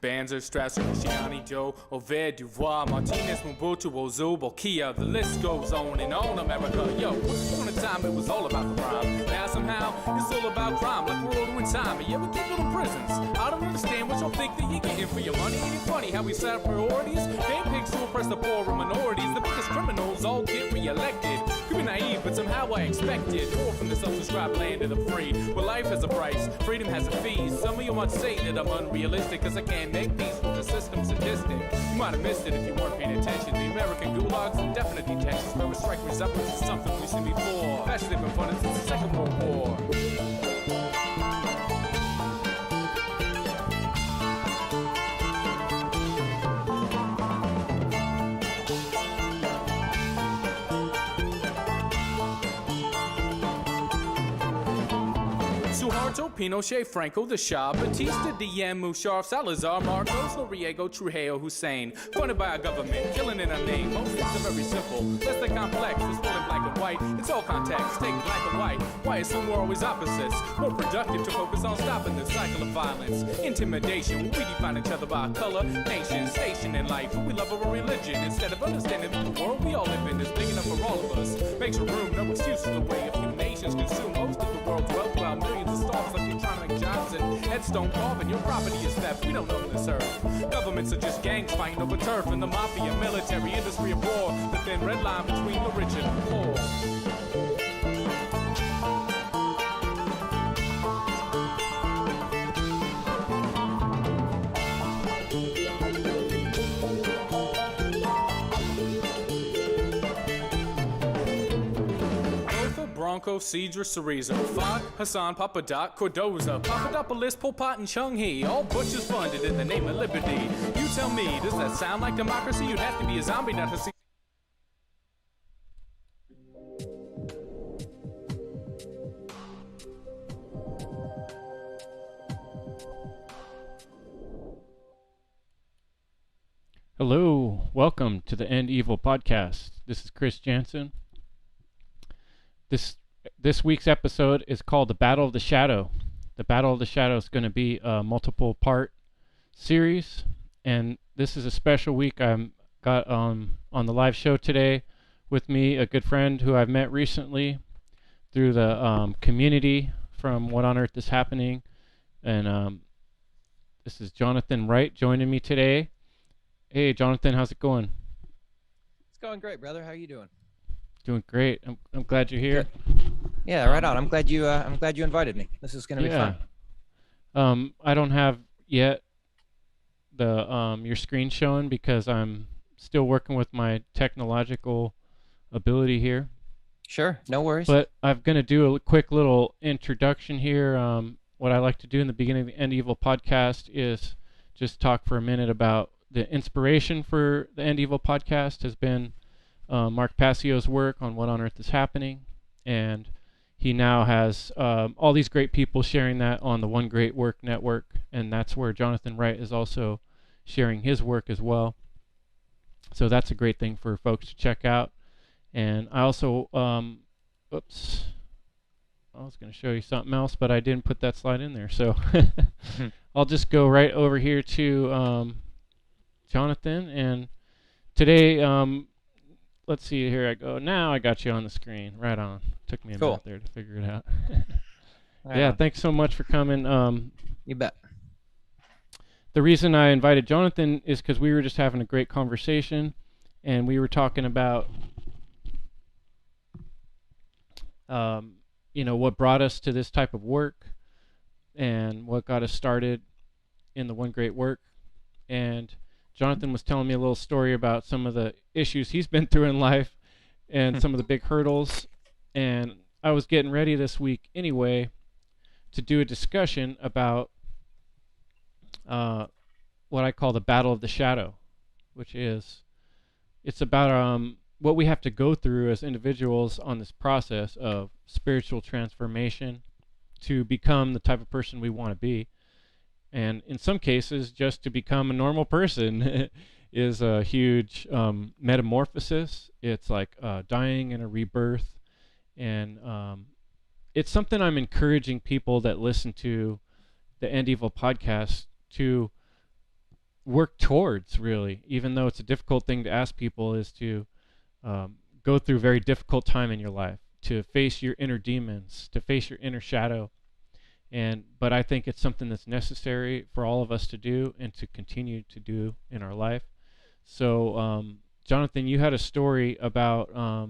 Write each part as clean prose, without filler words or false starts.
Banzer, Strasser, Cristiani, Joe, Ovid, Dubois, Martinez, Mobutu, Ozu, Bolkia. The list goes on and on, America. Yo, once upon a time it was all about the rhyme. Now somehow it's all about crime, like we're all doing time. And yeah, we keep little prisons. I don't understand what y'all think that you're getting for your money. Ain't it funny how we set up priorities? Damn pigs who oppress the poor and minorities. The biggest criminals all get re-elected. Could be naive, but somehow I expected more from the self-described land of the free. Well, life has a price, freedom has a fee. Some of you might say that I'm unrealistic, cause I can't make peace with the system sadistic. You might have missed it if you weren't paying attention. The American gulags and definite detentions, where strike resemblance to something we've seen before. That's been fun since the Second World War. Suharto, Pinochet, Franco, the Shah, Batista, Diem, Musharraf, Salazar, Marcos, Noriega, Trujillo, Hussein. Funded by our government, killing in our name. Most things are very simple, less than complex. It's more than black and white, it's all context. Take black and white, why assume we're always opposites? More productive to focus on stopping this cycle of violence. Intimidation, we define each other by color, nation, station in life. Who we love or religion, instead of understanding that the world we all live in is big enough for all of us. Makes a room, no excuse for the way a few nations consume most of the world's wealth while millions of stars like you're trying to make jobs and headstone carving. Your property is theft, we don't own this earth. Governments are just gangs fighting over turf, and the mafia, military, industry of war. The thin red line between the rich and the poor. Bronco, Cedra, Cerezo, Fod, Hassan, Papadoc, Cordoza, Papadopoulos, Pol Pot, and Chung Hee, all butchers funded in the name of liberty. You tell me, does that sound like democracy? You'd have to be a zombie not to see. Hello, welcome to the End Evil podcast. This is Chris Jansen. This week's episode is called The Battle of the Shadow. The Battle of the Shadow is going to be a multiple part series, and this is a special week. I've got on the live show today with me a good friend who I've met recently through the community from What on Earth is Happening, and this is Jonathan Wright joining me today. Hey Jonathan, how's it going? It's going great, brother. How are you doing? Doing great. I'm glad you're here. Good. Yeah, right on. I'm glad you invited me. This is going to be fun. I don't have yet the your screen showing because I'm still working with my technological ability here. Sure, no worries. But I'm going to do a quick little introduction here. What I like to do in the beginning of the End Evil podcast is just talk for a minute about the inspiration for the End Evil podcast has been Mark Passio's work on What on Earth is Happening, and he now has all these great people sharing that on the One Great Work Network, and that's where Jonathan Wright is also sharing his work as well. So that's a great thing for folks to check out. And I also, I was going to show you something else, but I didn't put that slide in there, so I'll just go right over here to Jonathan, and today, let's see, here I go. Now I got you on the screen. Right on. Took me a minute there to figure it out. Yeah, thanks so much for coming. You bet. The reason I invited Jonathan is because we were just having a great conversation, and we were talking about, what brought us to this type of work and what got us started in the One Great Work. And Jonathan was telling me a little story about some of the issues he's been through in life and some of the big hurdles. And I was getting ready this week anyway to do a discussion about what I call the Battle of the Shadow, which is, it's about what we have to go through as individuals on this process of spiritual transformation to become the type of person we want to be. And in some cases, just to become a normal person is a huge metamorphosis. It's like dying and a rebirth. And it's something I'm encouraging people that listen to the End Evil podcast to work towards, really, even though it's a difficult thing to ask people, is to go through a very difficult time in your life, to face your inner demons, to face your inner shadow. But I think it's something that's necessary for all of us to do and to continue to do in our life. So, Jonathan, you had a story about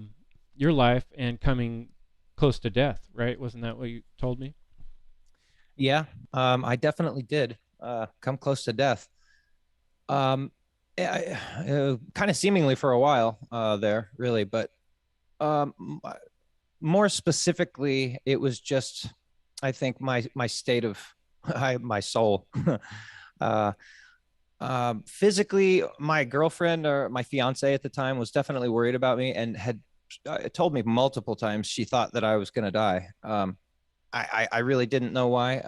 your life and coming close to death, right? Wasn't that what you told me? Yeah, I definitely did come close to death. Kind of seemingly for a while there, really, but more specifically, it was just, I think, my state of my soul. uh, Physically, my girlfriend, or my fiance at the time, was definitely worried about me and had told me multiple times she thought that I was going to die. I really didn't know why.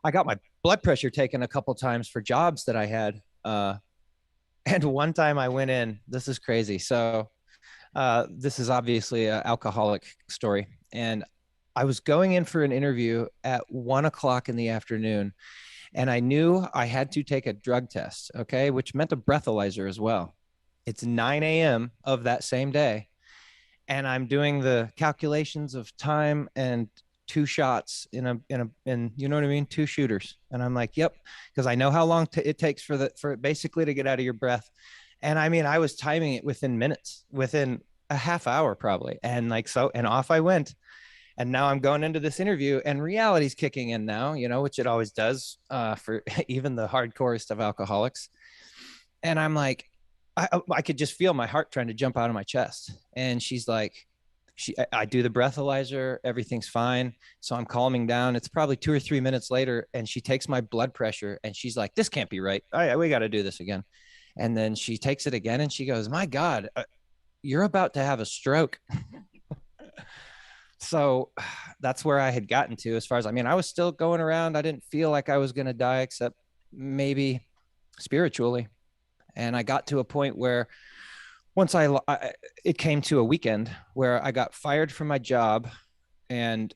I got my blood pressure taken a couple times for jobs that I had. And one time I went in, this is crazy. So this is obviously an alcoholic story. And I was going in for an interview at 1 o'clock in the afternoon, and I knew I had to take a drug test, okay, which meant a breathalyzer as well. It's 9 a.m. of that same day. And I'm doing the calculations of time and 2 shots in you know what I mean? 2 shooters. And I'm like, yep. Cause I know how long it takes for basically to get out of your breath. And I mean, I was timing it within minutes, within a half hour probably. And like, so, and off I went. And now I'm going into this interview, and reality's kicking in now, you know, which it always does for even the hardcorest of alcoholics. And I'm like, I could just feel my heart trying to jump out of my chest. And she's like, I do the breathalyzer, everything's fine. So I'm calming down. It's probably 2 or 3 minutes later, and she takes my blood pressure, and she's like, this can't be right. We got to do this again. And then she takes it again, and she goes, my God, you're about to have a stroke. So that's where I had gotten to, as far as, I mean, I was still going around. I didn't feel like I was going to die, except maybe spiritually. And I got to a point where once it came to a weekend where I got fired from my job. And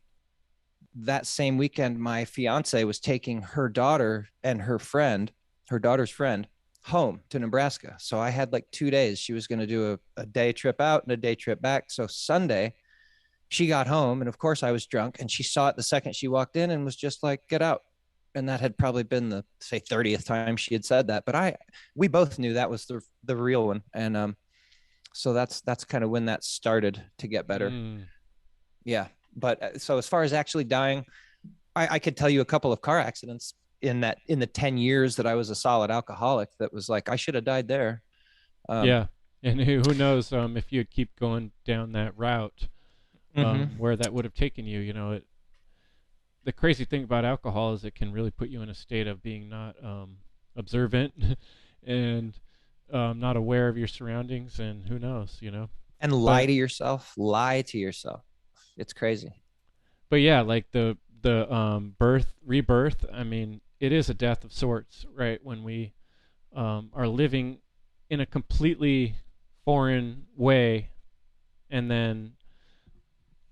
that same weekend, my fiance was taking her daughter and her daughter's friend, home to Nebraska. So I had like 2 days. She was going to do a day trip out and a day trip back. So Sunday, she got home, and of course I was drunk, and she saw it the second she walked in and was just like, get out. And that had probably been the, say, 30th time she had said that, but we both knew that was the real one. And so that's kind of when that started to get better. Yeah. But so as far as actually dying, I could tell you a couple of car accidents in the 10 years that I was a solid alcoholic that was like, I should have died there. Yeah. And who knows if you'd keep going down that route, where that would have taken you. You know, the crazy thing about alcohol is it can really put you in a state of being not observant and not aware of your surroundings, and who knows, you know. And lie to yourself. It's crazy. But yeah, like the rebirth, I mean, it is a death of sorts, right? When we are living in a completely foreign way, and then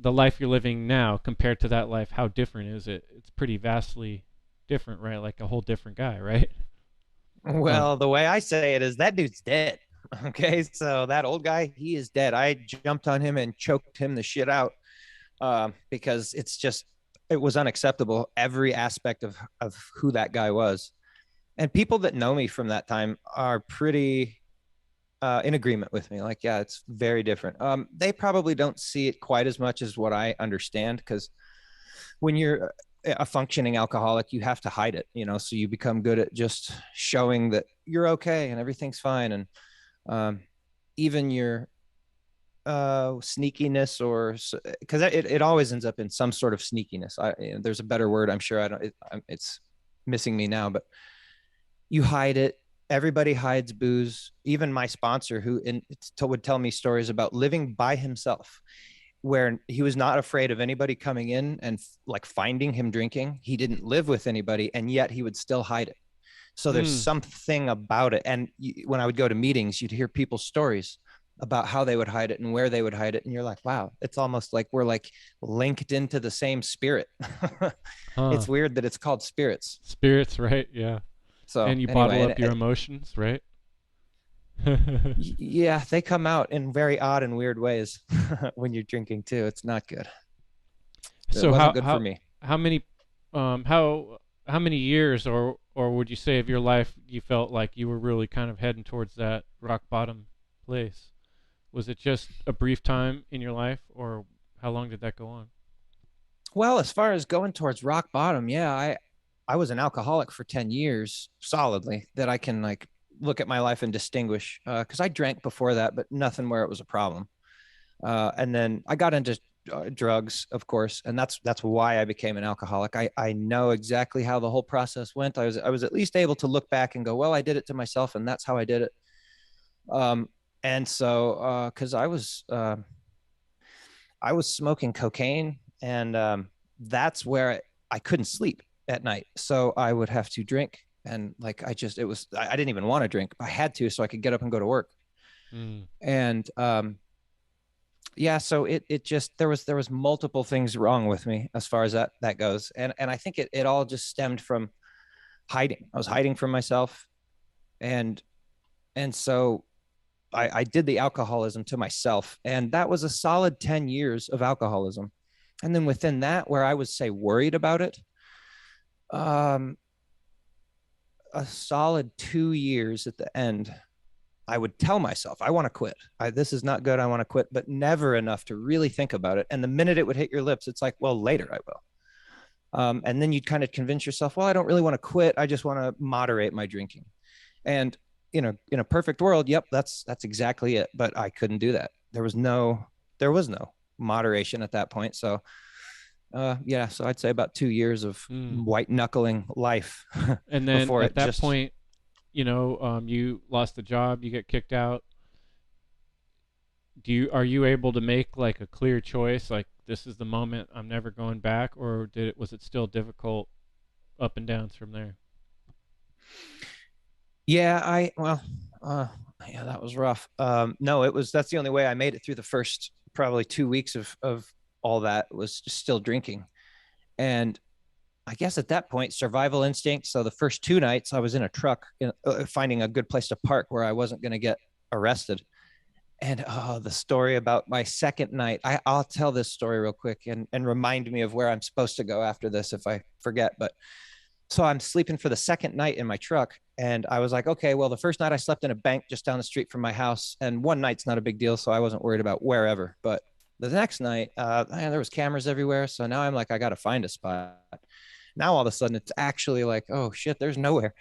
the life you're living now compared to that life, how different is it? It's pretty vastly different, right? Like a whole different guy, right? Well, the way I say it is that dude's dead. Okay, so that old guy, he is dead. I jumped on him and choked him the shit out because it was unacceptable, every aspect of who that guy was. And people that know me from that time are pretty in agreement with me. Like, yeah, it's very different. They probably don't see it quite as much as what I understand, because when you're a functioning alcoholic, you have to hide it, you know, so you become good at just showing that you're okay and everything's fine. And even your sneakiness, or because it always ends up in some sort of sneakiness. There's a better word, I'm sure. It's missing me now, but you hide it. Everybody hides booze. Even my sponsor, who would tell me stories about living by himself, where he was not afraid of anybody coming in and like finding him drinking. He didn't live with anybody, and yet he would still hide it. So there's something about it. And when I would go to meetings, you'd hear people's stories about how they would hide it and where they would hide it. And you're like, wow, it's almost like we're like linked into the same spirit. It's weird that it's called spirits. Spirits, right? Yeah. So And you anyway, bottle up your emotions, right? yeah, they come out in very odd and weird ways when you're drinking too. It's not good. It So wasn't good for me. how many um how how many years or would you say of your life you felt like you were really kind of heading towards that rock bottom place? Was it just a brief time in your life, or how long did that go on? Well, as far as going towards rock bottom, yeah, I was an alcoholic for 10 years solidly that I can like look at my life and distinguish because I drank before that, but nothing where it was a problem. And then I got into drugs, of course, and that's why I became an alcoholic. I know exactly how the whole process went. I was at least able to look back and go, well, I did it to myself, and that's how I did it. Um, and so because I was smoking cocaine, and that's where I couldn't sleep at night. So I would have to drink, and like I didn't even want to drink. I had to so I could get up and go to work. Mm. And yeah, so it just there was multiple things wrong with me as far as that goes, and I think it all just stemmed from hiding. I was hiding from myself, and so I did the alcoholism to myself, and that was a solid 10 years of alcoholism. And then within that, where I was say worried about it, um, a solid 2 years at the end, I would tell myself, I want to quit. This is not good. I want to quit, but never enough to really think about it. And the minute it would hit your lips, it's like, well, later I will. And then you'd kind of convince yourself, well, I don't really want to quit. I just want to moderate my drinking. And in a perfect world, yep, that's exactly it. But I couldn't do that. There was no moderation at that point. So yeah, so I'd say about 2 years of white knuckling life. And then before at that point, you lost the job, you get kicked out. Are you able to make like a clear choice, like this is the moment, I'm never going back, or was it still difficult up and downs from there? Yeah, yeah, that was rough. No, that's the only way I made it through the first probably 2 weeks of all that was just still drinking. And I guess at that point, survival instinct. So the first 2 nights I was in a truck, finding a good place to park where I wasn't going to get arrested. And the story about my second night, I'll tell this story real quick and remind me of where I'm supposed to go after this if I forget. But so I'm sleeping for the second night in my truck. And I was like, okay, well, the first night I slept in a bank just down the street from my house. And one night's not a big deal. So I wasn't worried about wherever. But the next night, there was cameras everywhere. So now I'm like, I got to find a spot. Now all of a sudden it's actually like, oh shit, there's nowhere.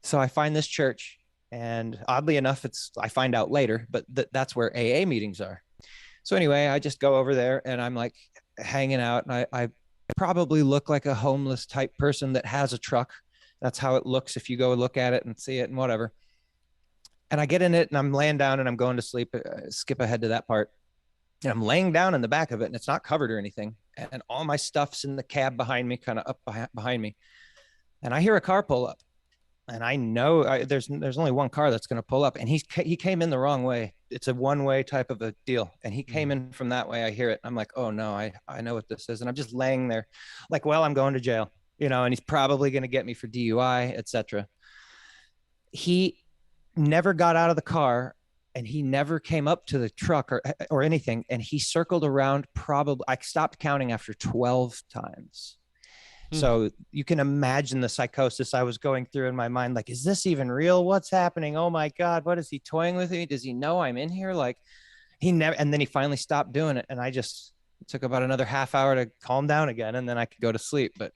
So I find this church, and oddly enough, I find out later, but that's where AA meetings are. So anyway, I just go over there and I'm like hanging out, and I probably look like a homeless type person that has a truck. That's how it looks if you go look at it and see it and whatever. And I get in it and I'm laying down and I'm going to sleep. Skip ahead to that part. And I'm laying down in the back of it, and it's not covered or anything. And all my stuff's in the cab behind me, kind of up behind me. And I hear a car pull up, and I know there's only one car that's going to pull up. And he came in the wrong way. It's a one-way type of a deal. And he came in from that way. I hear it. I'm like, oh no, I know what this is. And I'm just laying there like, well, I'm going to jail, and he's probably going to get me for DUI, etc. He never got out of the car, and he never came up to the truck or anything. And he circled around I stopped counting after 12 times. So you can imagine the psychosis I was going through in my mind. Like, is this even real? What's happening? Oh my God, what is he toying with me? Does he know I'm in here? Like, he never, and then he finally stopped doing it. And it took about another half hour to calm down again. And then I could go to sleep. But,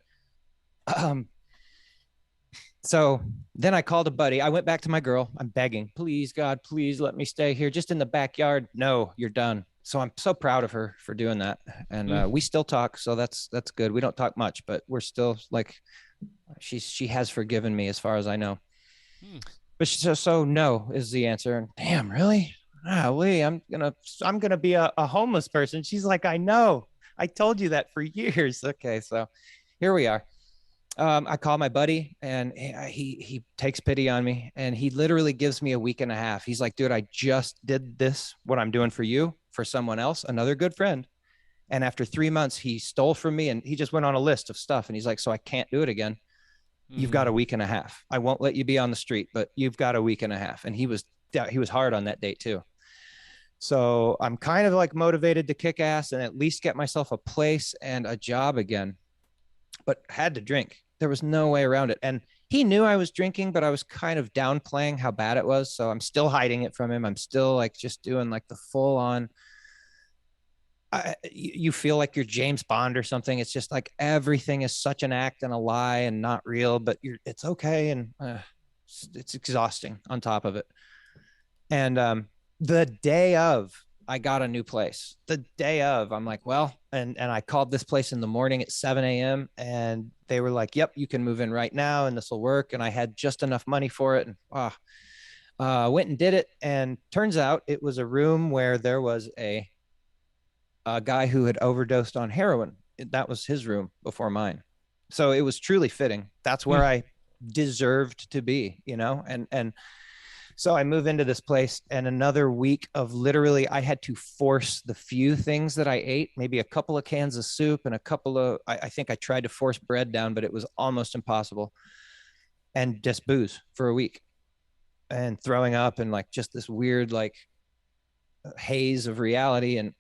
so then I called a buddy. I went back to my girl. I'm begging, please, God, please let me stay here just in the backyard. No, you're done. So I'm so proud of her for doing that. And we still talk. So that's good. We don't talk much, but we're still like, she has forgiven me as far as I know. But so no is the answer. Damn, really? Golly, I'm gonna be a homeless person. She's like, I know. I told you that for years. Okay, so here we are. I call my buddy, and he takes pity on me, and he literally gives me a week and a half. He's like, dude, I just did what I'm doing for you, for someone else, another good friend. And after 3 months, he stole from me, and he just went on a list of stuff. And he's like, so I can't do it again. You've got a week and a half. I won't let you be on the street, but you've got a week and a half. And he was hard on that date too. So I'm kind of like motivated to kick ass and at least get myself a place and a job again, but had to drink. There was no way around it. And he knew I was drinking, but I was kind of downplaying how bad it was. So I'm still hiding it from him. I'm still like just doing like the full on, you feel like you're James Bond or something. It's just like everything is such an act and a lie and not real, but it's okay. And it's exhausting on top of it. And the day of, I got a new place. The day of, I'm like, well, and I called this place in the morning at 7 a.m. and they were like, yep, you can move in right now and this will work. And I had just enough money for it. And went and did it. And turns out it was a room where there was a guy who had overdosed on heroin. That was his room before mine. So it was truly fitting. That's where I deserved to be, you know? And so I move into this place, and another week of literally, I had to force the few things that I ate, maybe a couple of cans of soup and a couple of, I think I tried to force bread down, but it was almost impossible. And just booze for a week and throwing up and like just this weird, like haze of reality. And,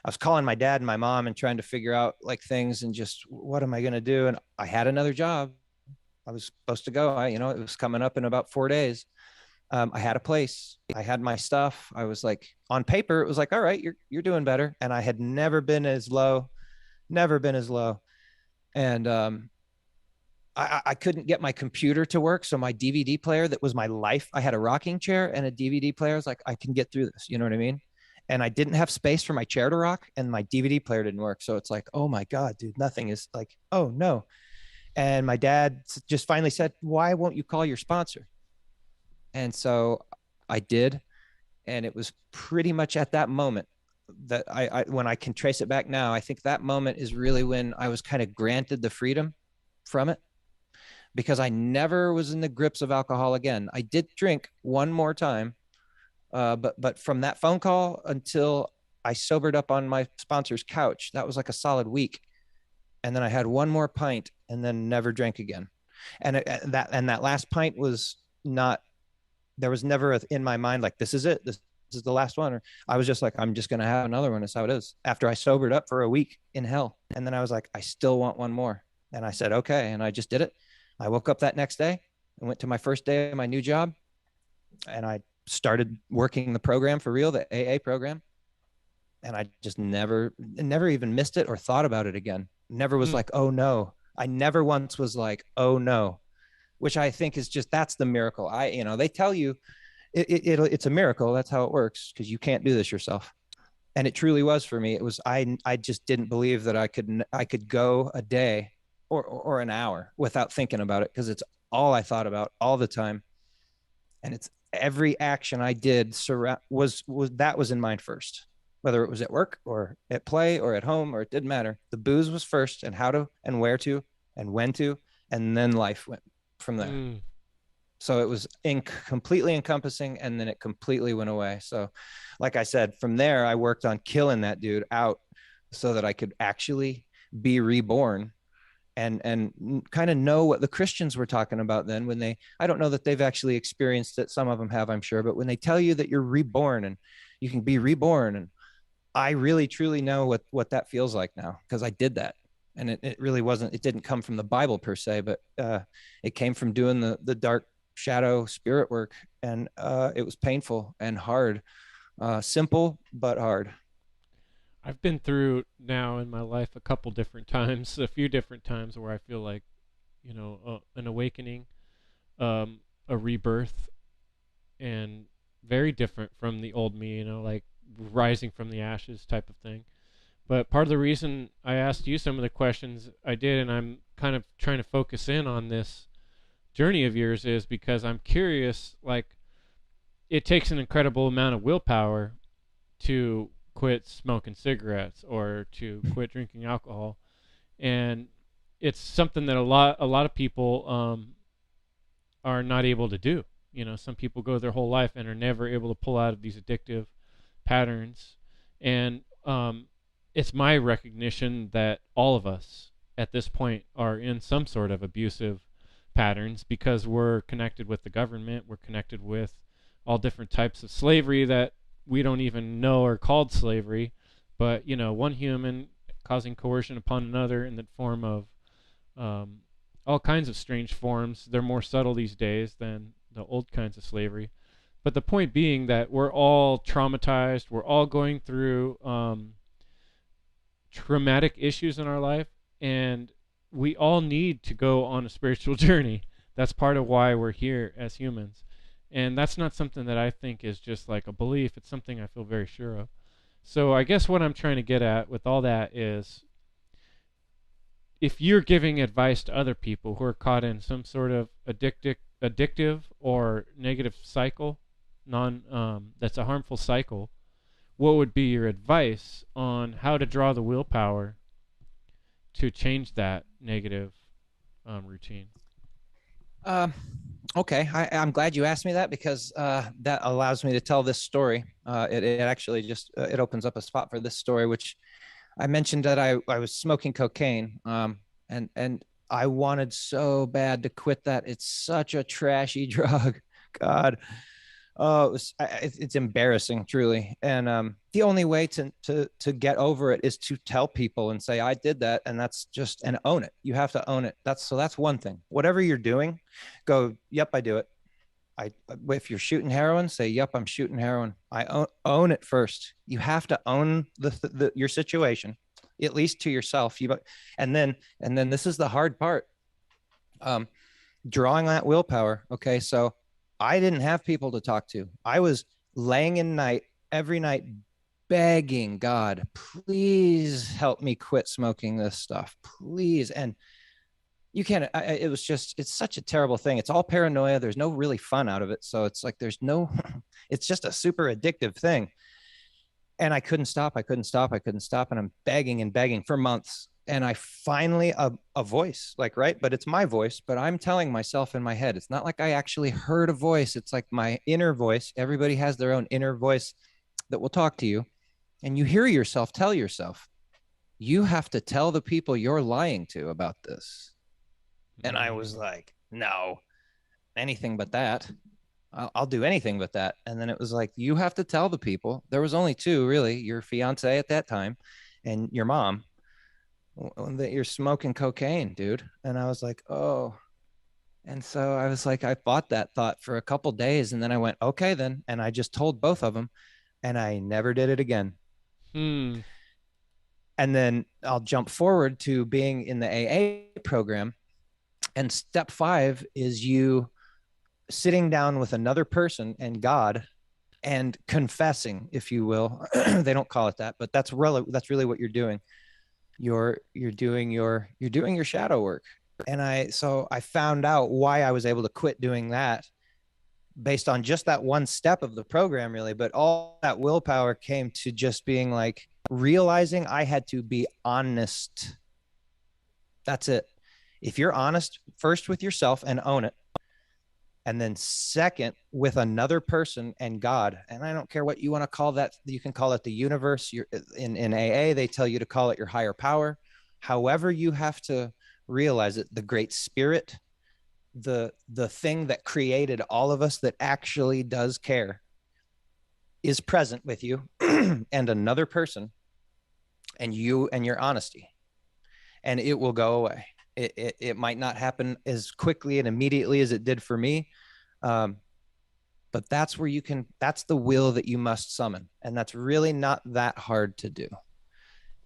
I was calling my dad and my mom and trying to figure out like things and just, what am I going to do? And I had another job. I was supposed to go, it was coming up in about 4 days. I had a place, I had my stuff. I was like, on paper, it was like, all right, you're doing better. And I had never been as low. And, I couldn't get my computer to work. So my DVD player, that was my life. I had a rocking chair and a DVD player. I was like, I can get through this. You know what I mean? And I didn't have space for my chair to rock, and my DVD player didn't work. So it's like, oh my God, dude, nothing is like, oh no. And my dad just finally said, why won't you call your sponsor? And so I did. And it was pretty much at that moment that when I can trace it back now, I think that moment is really when I was kind of granted the freedom from it, because I never was in the grips of alcohol again. I did drink one more time. But from that phone call until I sobered up on my sponsor's couch, that was like a solid week. And then I had one more pint and then never drank again. And that last pint was not, there was never in my mind, like, this is it. This is the last one. Or I was just like, I'm just going to have another one. That's how it is. After I sobered up for a week in hell. And then I was like, I still want one more. And I said, okay. And I just did it. I woke up that next day and went to my first day of my new job. And I started working the program for real, the AA program. And I just never even missed it or thought about it again. Never was like, oh no. I never once was like, oh no, which I think is just, that's the miracle. They tell you it's a miracle. That's how it works, because you can't do this yourself. And it truly was for me. It was, I just didn't believe that I could go a day or an hour without thinking about it, because it's all I thought about all the time. And it's, every action I did was in mind first, whether it was at work or at play or at home, or it didn't matter. The booze was first, and how to and where to and when to, and then life went from there. So it was completely encompassing, and then it completely went away. So like I said, from there, I worked on killing that dude out so that I could actually be reborn. And kind of know what the Christians were talking about then, when I don't know that they've actually experienced it. Some of them have, I'm sure, but when they tell you that you're reborn and you can be reborn, and I really, truly know what that feels like now, because I did that. And it really wasn't, it didn't come from the Bible per se, but it came from doing the dark shadow spirit work. And it was painful and hard, simple, but hard. I've been through now in my life a few different times where I feel like, an awakening, a rebirth, and very different from the old me, like rising from the ashes type of thing. But part of the reason I asked you some of the questions I did, and I'm kind of trying to focus in on this journey of yours, is because I'm curious, like, it takes an incredible amount of willpower to quit smoking cigarettes or to quit drinking alcohol, and it's something that a lot of people are not able to do. Some people go their whole life and are never able to pull out of these addictive patterns, and it's my recognition that all of us at this point are in some sort of abusive patterns because we're connected with the government, we're connected with all different types of slavery that we don't even know are called slavery, but one human causing coercion upon another in the form of all kinds of strange forms. They're more subtle these days than the old kinds of slavery. But the point being that we're all traumatized, we're all going through traumatic issues in our life, and we all need to go on a spiritual journey. That's part of why we're here as humans. And that's not something that I think is just like a belief. It's something I feel very sure of. So I guess what I'm trying to get at with all that is, if you're giving advice to other people who are caught in some sort of addictive or negative cycle, that's a harmful cycle, what would be your advice on how to draw the willpower to change that negative routine? Okay, I'm glad you asked me that, because that allows me to tell this story. It actually just it opens up a spot for this story, which I mentioned that I was smoking cocaine, and I wanted so bad to quit that. It's such a trashy drug. God. Oh, it's embarrassing, truly. And the only way to get over it is to tell people and say, I did that. And that's just, and own it. You have to own it. That's one thing. Whatever you're doing, go, yep, I do it. If you're shooting heroin, say, yep, I'm shooting heroin. I own it first. You have to own your situation, at least to yourself. And then this is the hard part. Drawing that willpower. Okay. So I didn't have people to talk to. I was laying every night, begging God, please help me quit smoking this stuff, please. And you can't, it's such a terrible thing. It's all paranoia. There's no really fun out of it. So it's like, it's just a super addictive thing. And I couldn't stop. And I'm begging and begging for months. And I finally, a voice, like, right, but it's my voice, but I'm telling myself in my head. It's not like I actually heard a voice. It's like my inner voice. Everybody has their own inner voice that will talk to you. And you hear yourself tell yourself, you have to tell the people you're lying to about this. And I was like, no, anything but that. I'll do anything but that. And then it was like, you have to tell the people. There was only two, really, your fiance at that time and your mom, that you're smoking cocaine, dude. And I was like, oh. And so I was like, I fought that thought for a couple days, and then I went, okay, then. And I just told both of them, and I never did it again. And then I'll jump forward to being in the AA program. And step 5 is you sitting down with another person and God and confessing, if you will. They don't call it that, but that's really what you're doing. You're doing your shadow work. And I found out why I was able to quit doing that based on just that one step of the program, really. But all that willpower came to just being like, realizing I had to be honest. That's it. If you're honest first with yourself and own it, and then second with another person and God, and I don't care what you want to call that. You can call it the universe. You're in AA, they tell you to call it your higher power. However, you have to realize it. The great spirit, the thing that created all of us, that actually does care, is present with you and another person, and you and your honesty, and it will go away. It might not happen as quickly and immediately as it did for me. But that's where that's the will that you must summon. And that's really not that hard to do.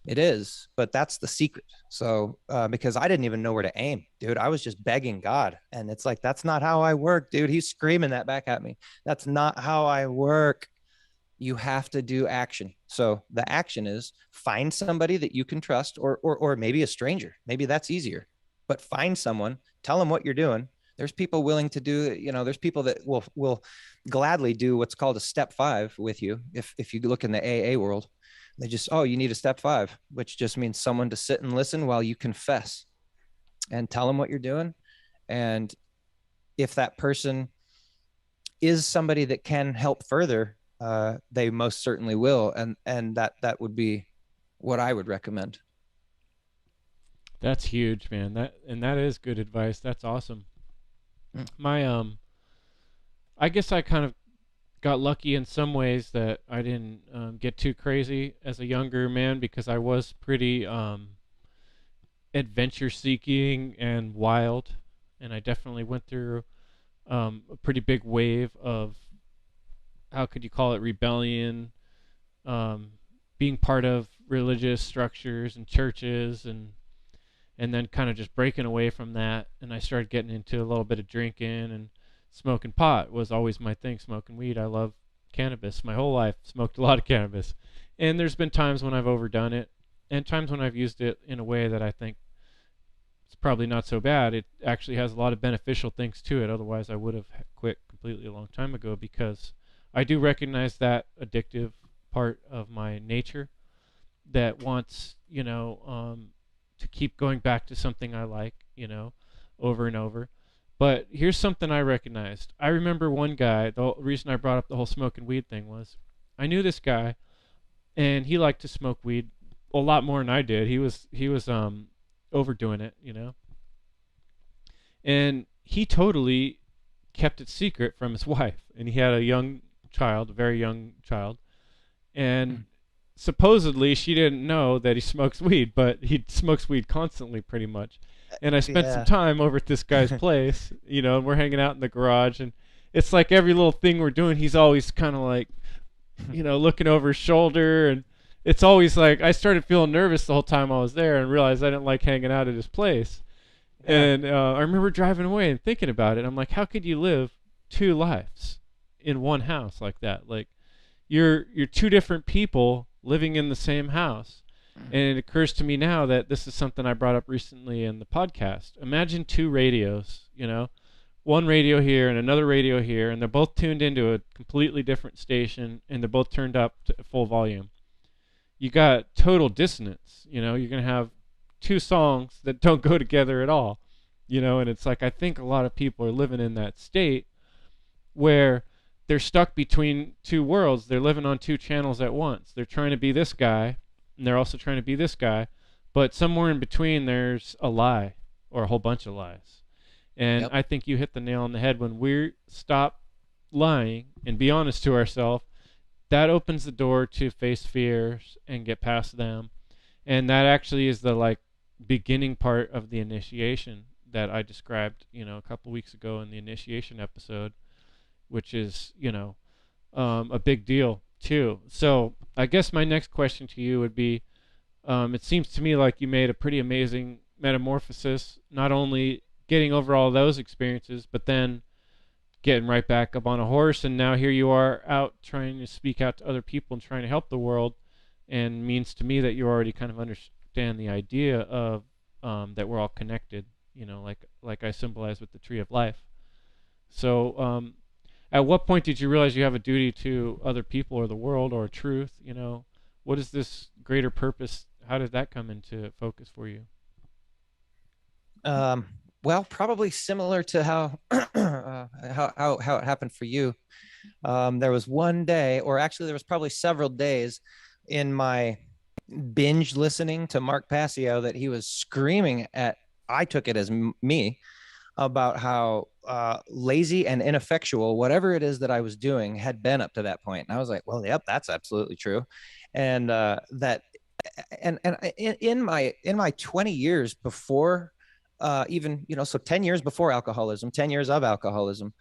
It is, but that's the secret. So, because I didn't even know where to aim, dude, I was just begging God. And it's like, that's not how I work, dude. He's screaming that back at me. That's not how I work. You have to do action. So the action is find somebody that you can trust, or maybe a stranger. Maybe that's easier. But find someone, tell them what you're doing. There's people willing to do, there's people that will gladly do what's called a step 5 with you. If you look in the AA world, they just, you need a step 5, which just means someone to sit and listen while you confess and tell them what you're doing. And if that person is somebody that can help further, they most certainly will. And that would be what I would recommend. That's huge, man. That is good advice. That's awesome. My I guess I kind of got lucky in some ways that I didn't get too crazy as a younger man, because I was pretty adventure seeking and wild, and I definitely went through a pretty big wave of, how could you call it, rebellion, um, being part of religious structures and churches, and then kind of just breaking away from that. And I started getting into a little bit of drinking, and smoking pot was always my thing. Smoking weed. I love cannabis. My whole life smoked a lot of cannabis. And there's been times when I've overdone it, and times when I've used it in a way that I think it's probably not so bad. It actually has a lot of beneficial things to it. Otherwise, I would have quit completely a long time ago, because I do recognize that addictive part of my nature that wants, to keep going back to something I like, over and over. But here's something I recognized. I remember one guy, the reason I brought up the whole smoking weed thing was, I knew this guy, and he liked to smoke weed a lot more than I did. He was overdoing it, And he totally kept it secret from his wife, and he had a young child, a very young child. And supposedly she didn't know that he smokes weed, but he smokes weed constantly pretty much. And I spent some time over at this guy's place, and we're hanging out in the garage, and it's like every little thing we're doing, he's always kind of like, looking over his shoulder. And it's always like, I started feeling nervous the whole time I was there, and realized I didn't like hanging out at his place. Yeah. And I remember driving away and thinking about it. I'm like, how could you live two lives in one house like that? Like, you're two different people living in the same house. And it occurs to me now that this is something I brought up recently in the podcast. Imagine two radios, one radio here and another radio here, and they're both tuned into a completely different station, and they're both turned up to full volume. You got total dissonance. You're going to have two songs that don't go together at all, and it's like, I think a lot of people are living in that state where they're stuck between two worlds. They're living on two channels at once. They're trying to be this guy, and they're also trying to be this guy, but somewhere in between there's a lie, or a whole bunch of lies. And I think you hit the nail on the head. When we stop lying and be honest to ourselves, that opens the door to face fears and get past them. And that actually is the beginning part of the initiation that I described, a couple weeks ago in the initiation episode, which is, a big deal too. So I guess my next question to you would be, it seems to me like you made a pretty amazing metamorphosis, not only getting over all those experiences, but then getting right back up on a horse, and now here you are out trying to speak out to other people and trying to help the world. And means to me that you already kind of understand the idea of that we're all connected, like I symbolize with the tree of life. So at what point did you realize you have a duty to other people or the world or truth? What is this greater purpose? How did that come into focus for you? Well, probably similar to how how it happened for you. There was one day, or actually there was probably several days in my binge listening to Mark Passio that he was screaming at, I took it as me, about how lazy and ineffectual whatever it is that I was doing had been up to that point. And I was like, well, yep, that's absolutely true. And in my 20 years before, even, so 10 years before alcoholism, 10 years of alcoholism,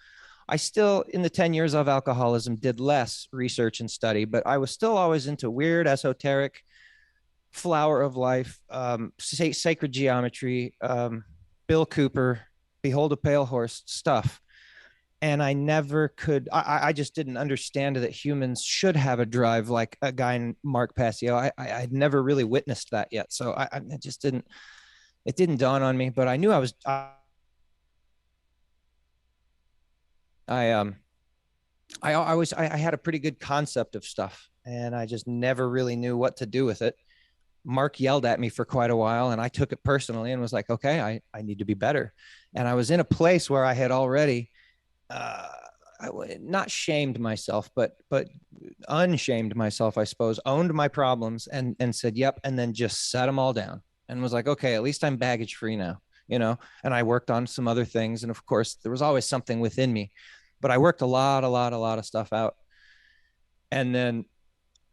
I still, in the 10 years of alcoholism, did less research and study, but I was still always into weird, esoteric, flower of life, sacred geometry, Bill Cooper, Behold a Pale Horse stuff. And I never could, I just didn't understand that humans should have a drive like a guy in Mark Passio. I'd never really witnessed that yet. So it just didn't, it didn't dawn on me, but I knew I had a pretty good concept of stuff, and I just never really knew what to do with it. Mark yelled at me for quite a while, and I took it personally and was like, okay, I need to be better. And I was in a place where I had already, not shamed myself, but unshamed myself, I suppose, owned my problems and said, yep. And then just set them all down and was like, okay, at least I'm baggage free now, you know. And I worked on some other things, and of course there was always something within me, but I worked a lot of stuff out. And then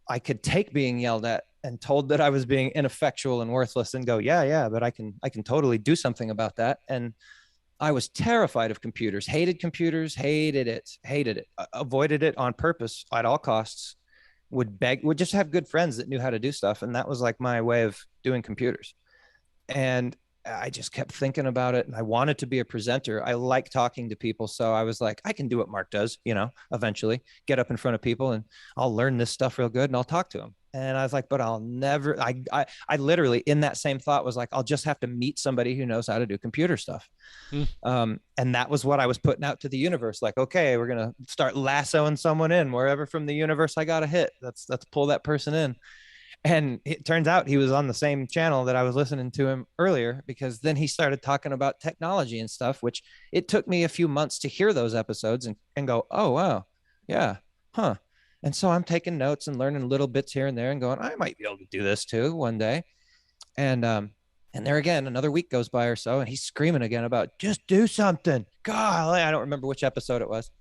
I could take being yelled at and told that I was being ineffectual and worthless and go, yeah, but I can totally do something about that. And I was terrified of computers, hated it, avoided it on purpose at all costs, would just have good friends that knew how to do stuff. And that was like my way of doing computers. And I just kept thinking about it, and I wanted to be a presenter. I like talking to people. So I was like, I can do what Mark does, you know, eventually get up in front of people and I'll learn this stuff real good and I'll talk to them. And I was like, but I'll never, I literally in that same thought was like, I'll just have to meet somebody who knows how to do computer stuff. And that was what I was putting out to the universe. Like, okay, we're going to start lassoing someone in wherever from the universe I got to hit. Let's pull that person in. And it turns out he was on the same channel that I was listening to him earlier, because then he started talking about technology and stuff, which it took me a few months to hear those episodes and go, oh, wow. Yeah. Huh. And so I'm taking notes and learning little bits here and there and going, I might be able to do this too one day. And there again, another week goes by or so, and he's screaming again about just do something. God, I don't remember which episode it was.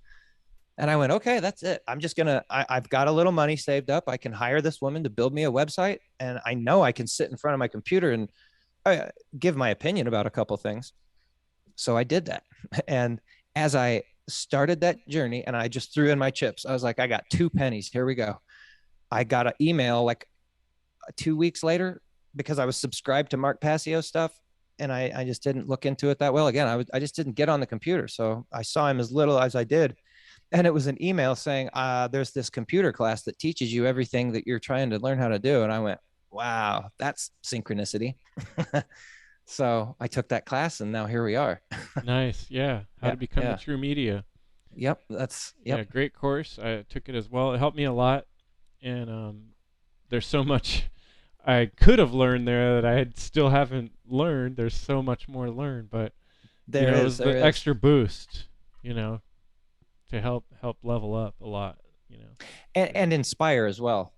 And I went, okay, that's it. I'm just going to, I've got a little money saved up. I can hire this woman to build me a website. And I know I can sit in front of my computer and give my opinion about a couple of things. So I did that. And as I started that journey and I just threw in my chips, I was like, I got 2 pennies. Here we go. I got an email like 2 weeks later because I was subscribed to Mark Passio stuff. And I just didn't look into it that well. Again, I just didn't get on the computer. So I saw him as little as I did. And it was an email saying, there's this computer class that teaches you everything that you're trying to learn how to do. And I went, wow, that's synchronicity. So I took that class and now here we are. Nice. Yeah. How to become the true media. Yep. Yeah, great course. I took it as well. It helped me a lot. And there's so much I could have learned there that I still haven't learned. There's so much more to learn, but it was the extra boost, to help level up a lot, and inspire as well,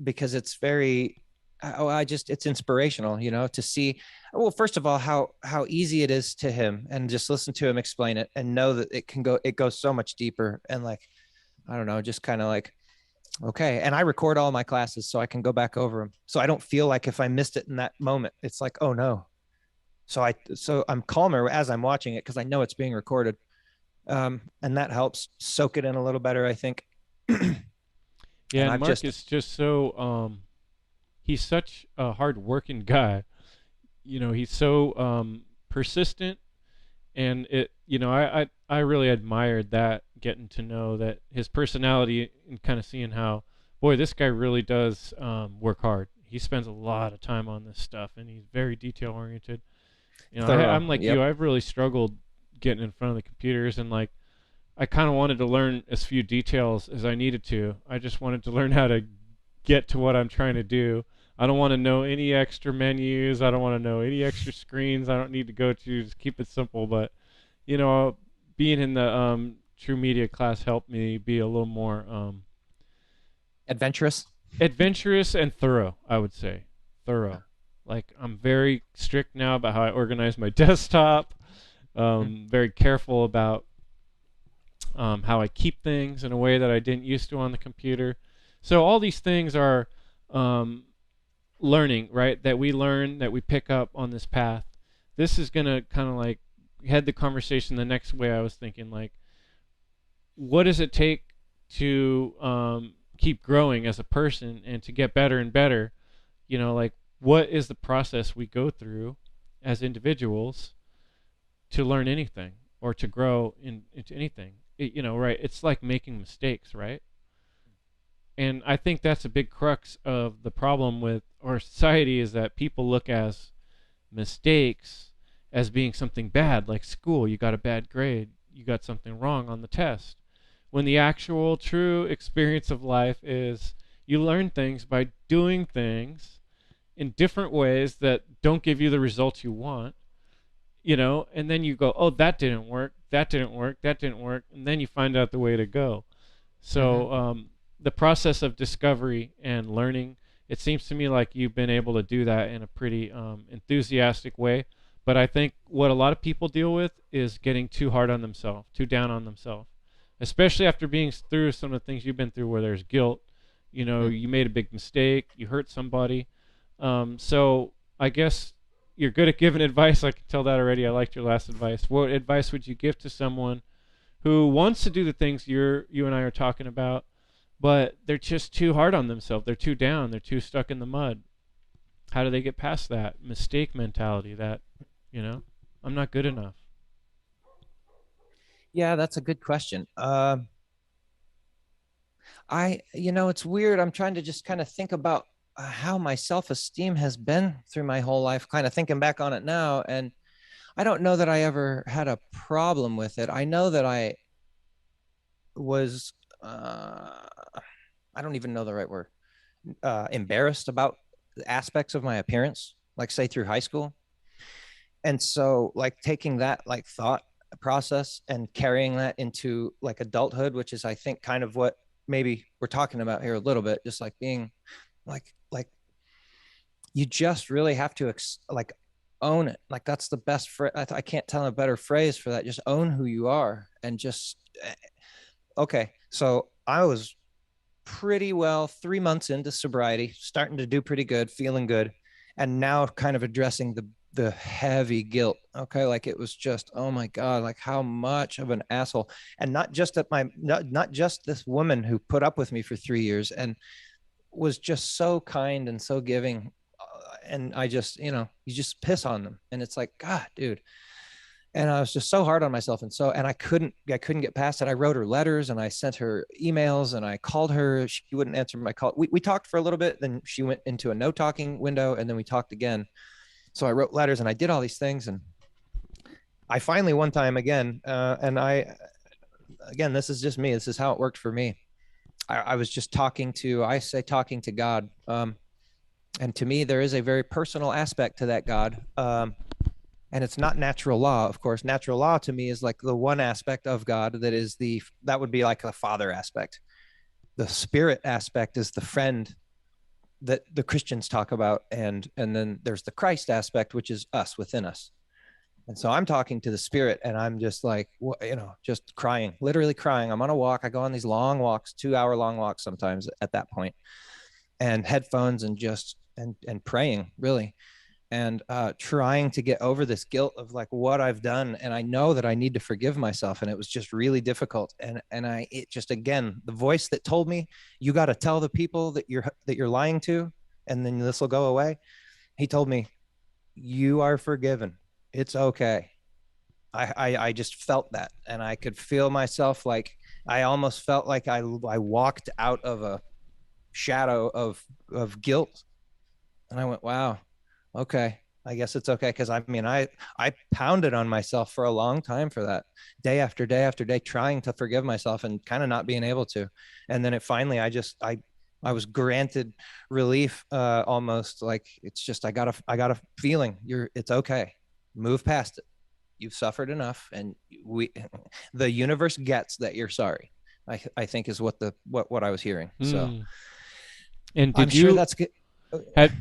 because it's very, it's inspirational, to see, well, first of all, how easy it is to him, and just listen to him explain it and know that it goes so much deeper, and like, I don't know, just kind of like, okay. And I record all my classes so I can go back over them. So I don't feel like if I missed it in that moment, it's like, oh no. So I'm calmer as I'm watching it because I know it's being recorded. And that helps soak it in a little better, I think. Yeah, and Mark is just so he's such a hard-working guy. He's so persistent, and I really admired that, getting to know that his personality and kind of seeing how, boy, this guy really does work hard. He spends a lot of time on this stuff, and he's very detail-oriented. I'm like you. I've really struggled getting in front of the computers, and like I kind of wanted to learn as few details as I needed to. I just wanted to learn how to get to what I'm trying to do. I don't want to know any extra menus. I don't want to know any extra screens I don't need to go to. Just keep it simple. But being in the True Media class helped me be a little more adventurous and thorough. I would say thorough. Like, I'm very strict now about how I organize my desktop. Very careful about how I keep things in a way that I didn't used to on the computer. So all these things are learning, right? That we learn, that we pick up on this path. This is going to kind of like head the conversation the next way I was thinking. Like, what does it take to keep growing as a person and to get better and better? Like, what is the process we go through as individuals to learn anything or to grow into anything? Right? It's like making mistakes, right? And I think that's a big crux of the problem with our society, is that people look as mistakes as being something bad, like school. You got a bad grade, you got something wrong on the test. When the actual true experience of life is you learn things by doing things in different ways that don't give you the results you want, and then you go, oh, that didn't work, and then you find out the way to go. So the process of discovery and learning it seems to me like you've been able to do that in a pretty enthusiastic way. But I think what a lot of people deal with is getting too hard on themselves, too down on themselves, especially after being through some of the things you've been through where there's guilt. You know, you made a big mistake, you hurt somebody. So I guess you're good at giving advice. I can tell that already. I liked your last advice. What advice would you give to someone who wants to do the things you and I are talking about, but they're just too hard on themselves? They're too down. They're too stuck in the mud. How do they get past that mistake mentality that, you know, I'm not good enough? Yeah, that's a good question. It's weird. I'm trying to just kind of think about how my self-esteem has been through my whole life, kind of thinking back on it now. And I don't know that I ever had a problem with it. I know that I was, I don't even know the right word, embarrassed about aspects of my appearance, like say through high school. And so like taking that like thought process and carrying that into like adulthood, which is I think kind of what maybe we're talking about here a little bit, just like being like you just really have to like own it. Like that's the best I can't tell a better phrase for that. Just own who you are and just okay. So I was pretty well 3 months into sobriety, starting to do pretty good, feeling good, and now kind of addressing the heavy guilt. Okay, like it was just, oh my God, like how much of an asshole. And not just not just this woman who put up with me for 3 years and was just so kind and so giving. And I just, you just piss on them. And it's like, God, dude. And I was just so hard on myself. And I couldn't get past it. I wrote her letters and I sent her emails and I called her. She wouldn't answer my call. We talked for a little bit. Then she went into a no talking window and then we talked again. So I wrote letters and I did all these things. And I finally one time again, again, this is just me. This is how it worked for me. I was just talking to God. And to me, there is a very personal aspect to that God. And it's not natural law, of course. Natural law to me is like the one aspect of God that would be like the father aspect. The spirit aspect is the friend that the Christians talk about. And then there's the Christ aspect, which is us within us. And so I'm talking to the spirit and I'm just like, just crying, literally crying. I'm on a walk. I go on these long walks, 2-hour long walks sometimes at that point, and headphones and just, and praying really. And trying to get over this guilt of like what I've done. And I know that I need to forgive myself. And it was just really difficult. And it just, again, the voice that told me, you got to tell the people that you're lying to, and then this will go away. He told me, you are forgiven. It's okay. I just felt that. And I could feel myself like, I almost felt like I walked out of a shadow of guilt. And I went, wow. Okay, I guess it's okay. Cause I pounded on myself for a long time for that, day after day after day, trying to forgive myself and kind of not being able to. And then it finally, I was granted relief, almost like it's just, I got a feeling it's okay. Move past it. You've suffered enough. And the universe gets that you're sorry, I think is what I was hearing. So, and I'm sure that's good.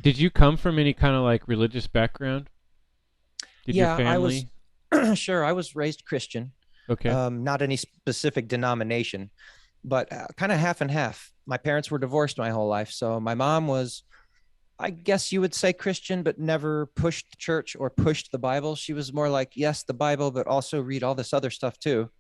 Did you come from any kind of like religious background? Did your family? Sure. I was raised Christian. Okay. Not any specific denomination, but kind of half and half. My parents were divorced my whole life. So my mom was, I guess you would say Christian, but never pushed church or pushed the Bible. She was more like, yes, the Bible, but also read all this other stuff too.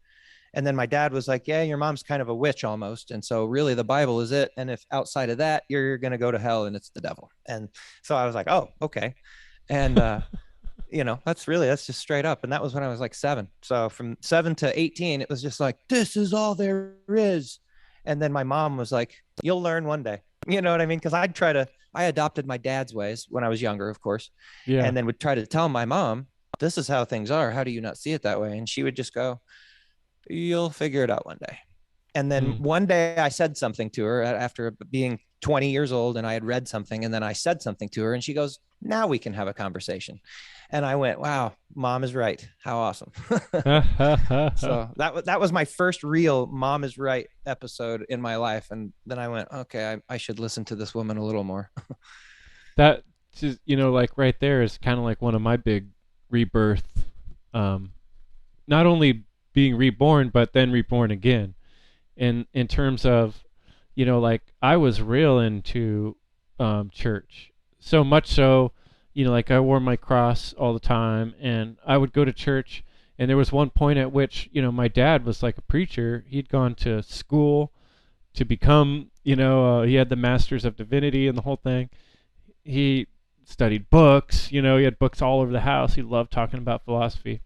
And then my dad was like, yeah, your mom's kind of a witch almost. And so really the Bible is it. And if outside of that, you're going to go to hell and it's the devil. And so I was like, oh, okay. And, that's just straight up. And that was when I was like 7. So from 7 to 18, it was just like, this is all there is. And then my mom was like, you'll learn one day. You know what I mean? Cause I adopted my dad's ways when I was younger, of course. Yeah. And then would try to tell my mom, this is how things are. How do you not see it that way? And she would just go, you'll figure it out one day. And then one day I said something to her after being 20 years old, and I had read something, and then I said something to her, and she goes, now we can have a conversation. And I went, wow, mom is right. How awesome. So that was my first real mom is right episode in my life. And then I went, okay, I should listen to this woman a little more. That is, like right there is kind of like one of my big rebirth, not only being reborn, but then reborn again. In terms of, like I was real into church, so much so, like I wore my cross all the time, and I would go to church. And there was one point at which, my dad was like a preacher. He'd gone to school to become, he had the Masters of Divinity and the whole thing. He studied books, he had books all over the house. He loved talking about philosophy.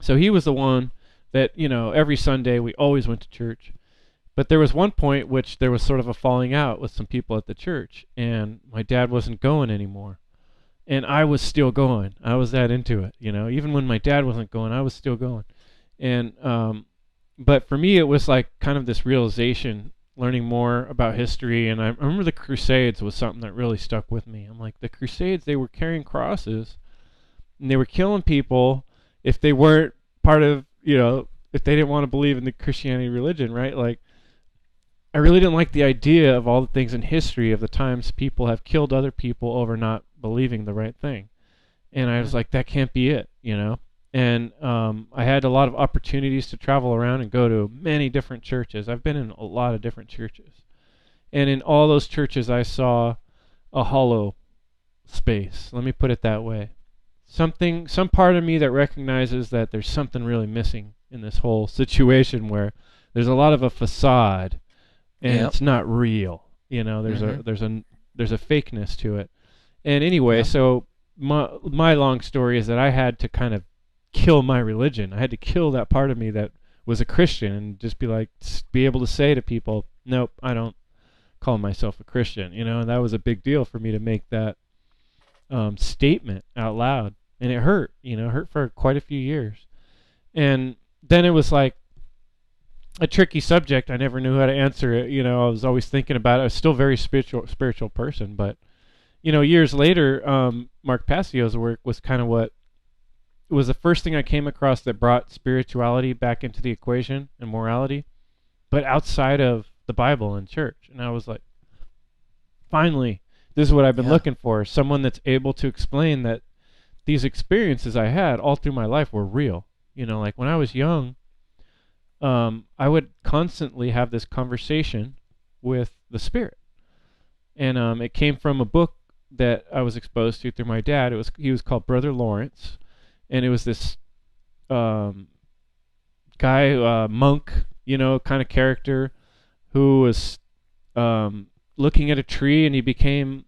So he was the one that, every Sunday we always went to church. But there was one point which there was sort of a falling out with some people at the church, and my dad wasn't going anymore. And I was still going. I was that into it, Even when my dad wasn't going, I was still going. And but for me, it was like kind of this realization, learning more about history. And I remember the Crusades was something that really stuck with me. I'm like, the Crusades, they were carrying crosses, and they were killing people if they weren't part of, if they didn't want to believe in the Christianity religion, right? Like, I really didn't like the idea of all the things in history of the times people have killed other people over not believing the right thing. And I was like, that can't be it, And I had a lot of opportunities to travel around and go to many different churches. I've been in a lot of different churches. And in all those churches, I saw a hollow space. Let me put it that way. Some part of me that recognizes that there's something really missing in this whole situation, where there's a lot of a facade and it's not real. There's a fakeness to it. And anyway, so my long story is that I had to kind of kill my religion. I had to kill that part of me that was a Christian, and just be able to say to people, nope, I don't call myself a Christian. And that was a big deal for me to make that statement out loud. And it hurt, hurt for quite a few years. And then it was like a tricky subject. I never knew how to answer it. I was always thinking about it. I was still a very spiritual person, but years later, Mark Passio's work was kind of what was the first thing I came across that brought spirituality back into the equation and morality, but outside of the Bible and church. And I was like, finally, this is what I've been looking for. Someone that's able to explain that these experiences I had all through my life were real. Like when I was young, I would constantly have this conversation with the Spirit. And it came from a book that I was exposed to through my dad. He was called Brother Lawrence, and it was this guy, monk, kind of character, who was looking at a tree, and he became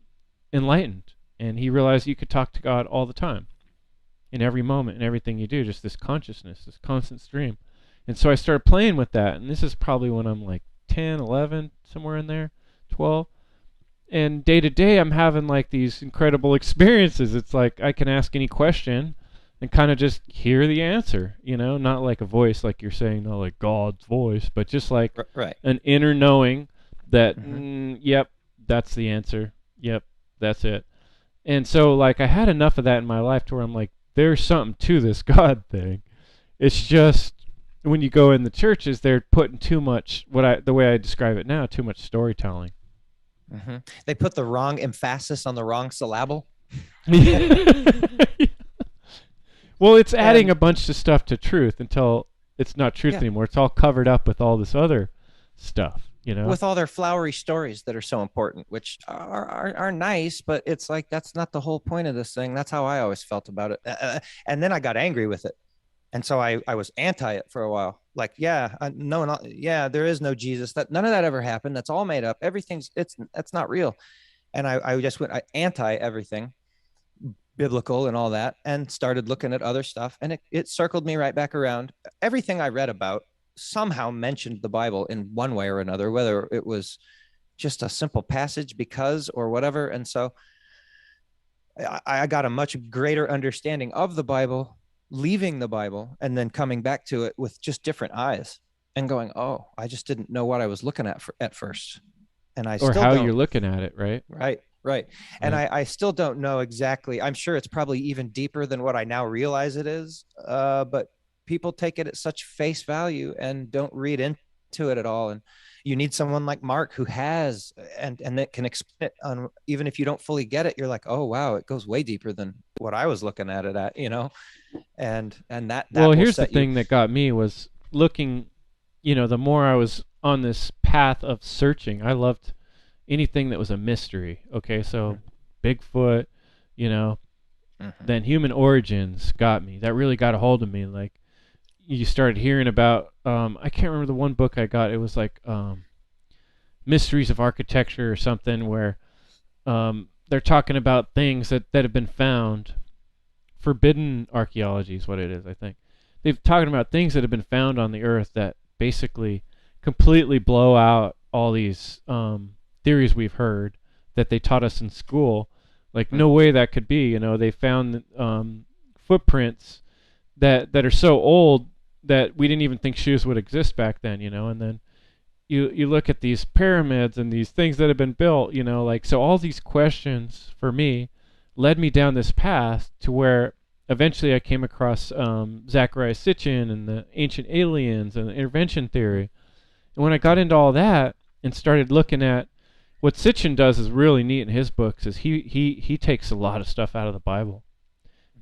enlightened, and he realized you could talk to God all the time, in every moment, in everything you do, just this consciousness, this constant stream. And so I started playing with that, and this is probably when I'm like 10, 11, somewhere in there, 12. And day to day, I'm having like these incredible experiences. It's like I can ask any question and kind of just hear the answer, not like a voice, like you're saying, not like God's voice, but just like an inner knowing that, yep, that's the answer. Yep, that's it. And so like I had enough of that in my life to where I'm like, there's something to this God thing. It's just when you go in the churches, they're putting too much, the way I describe it now, too much storytelling. They put the wrong emphasis on the wrong syllable. Well, it's adding a bunch of stuff to truth until it's not truth anymore. It's all covered up with all this other stuff, with all their flowery stories that are so important, which are nice, but it's like, that's not the whole point of this thing. That's how I always felt about it. And then I got angry with it. And so I was anti it for a while. Like, there is no Jesus. That none of that ever happened. That's all made up. That's not real. And I just went anti everything biblical and all that, and started looking at other stuff. And it circled me right back around. Everything I read about somehow mentioned the Bible in one way or another, whether it was just a simple passage or whatever. And so I got a much greater understanding of the Bible, leaving the Bible and then coming back to it with just different eyes. and going, oh, I just didn't know what I was looking at first. And I Or still how don't. you're looking at it, right? Right. Right. And Like, I still don't know exactly. I'm sure it's probably even deeper than what I now realize it is. But people take it at such face value and don't read into it at all. And you need someone like Mark who has and that can explain it on, even if you don't fully get it, you're like, oh wow, it goes way deeper than what I was looking at it at, you know? And well, that will here's the set you. thing that got me was looking, the more I was on this path of searching, I loved anything that was a mystery. Okay, so Bigfoot, you know, Mhm. then human origins got me. That really got a hold of me. Like you started hearing about, I can't remember the one book I got. It was like Mysteries of Architecture or something, where they're talking about things that have been found. Forbidden archaeology is what it is, I think. They're talking about things that have been found on the earth that basically completely blow out all these theories we've heard that they taught us in school. Like, no way that could be. They found footprints that are so old that we didn't even think shoes would exist back then. And then you look at these pyramids and these things that have been built. Like, so all these questions for me led me down this path to where eventually I came across Zecharia Sitchin and the ancient aliens and the intervention theory. And when I got into all that and started looking at what Sitchin does is really neat in his books is he takes a lot of stuff out of the Bible,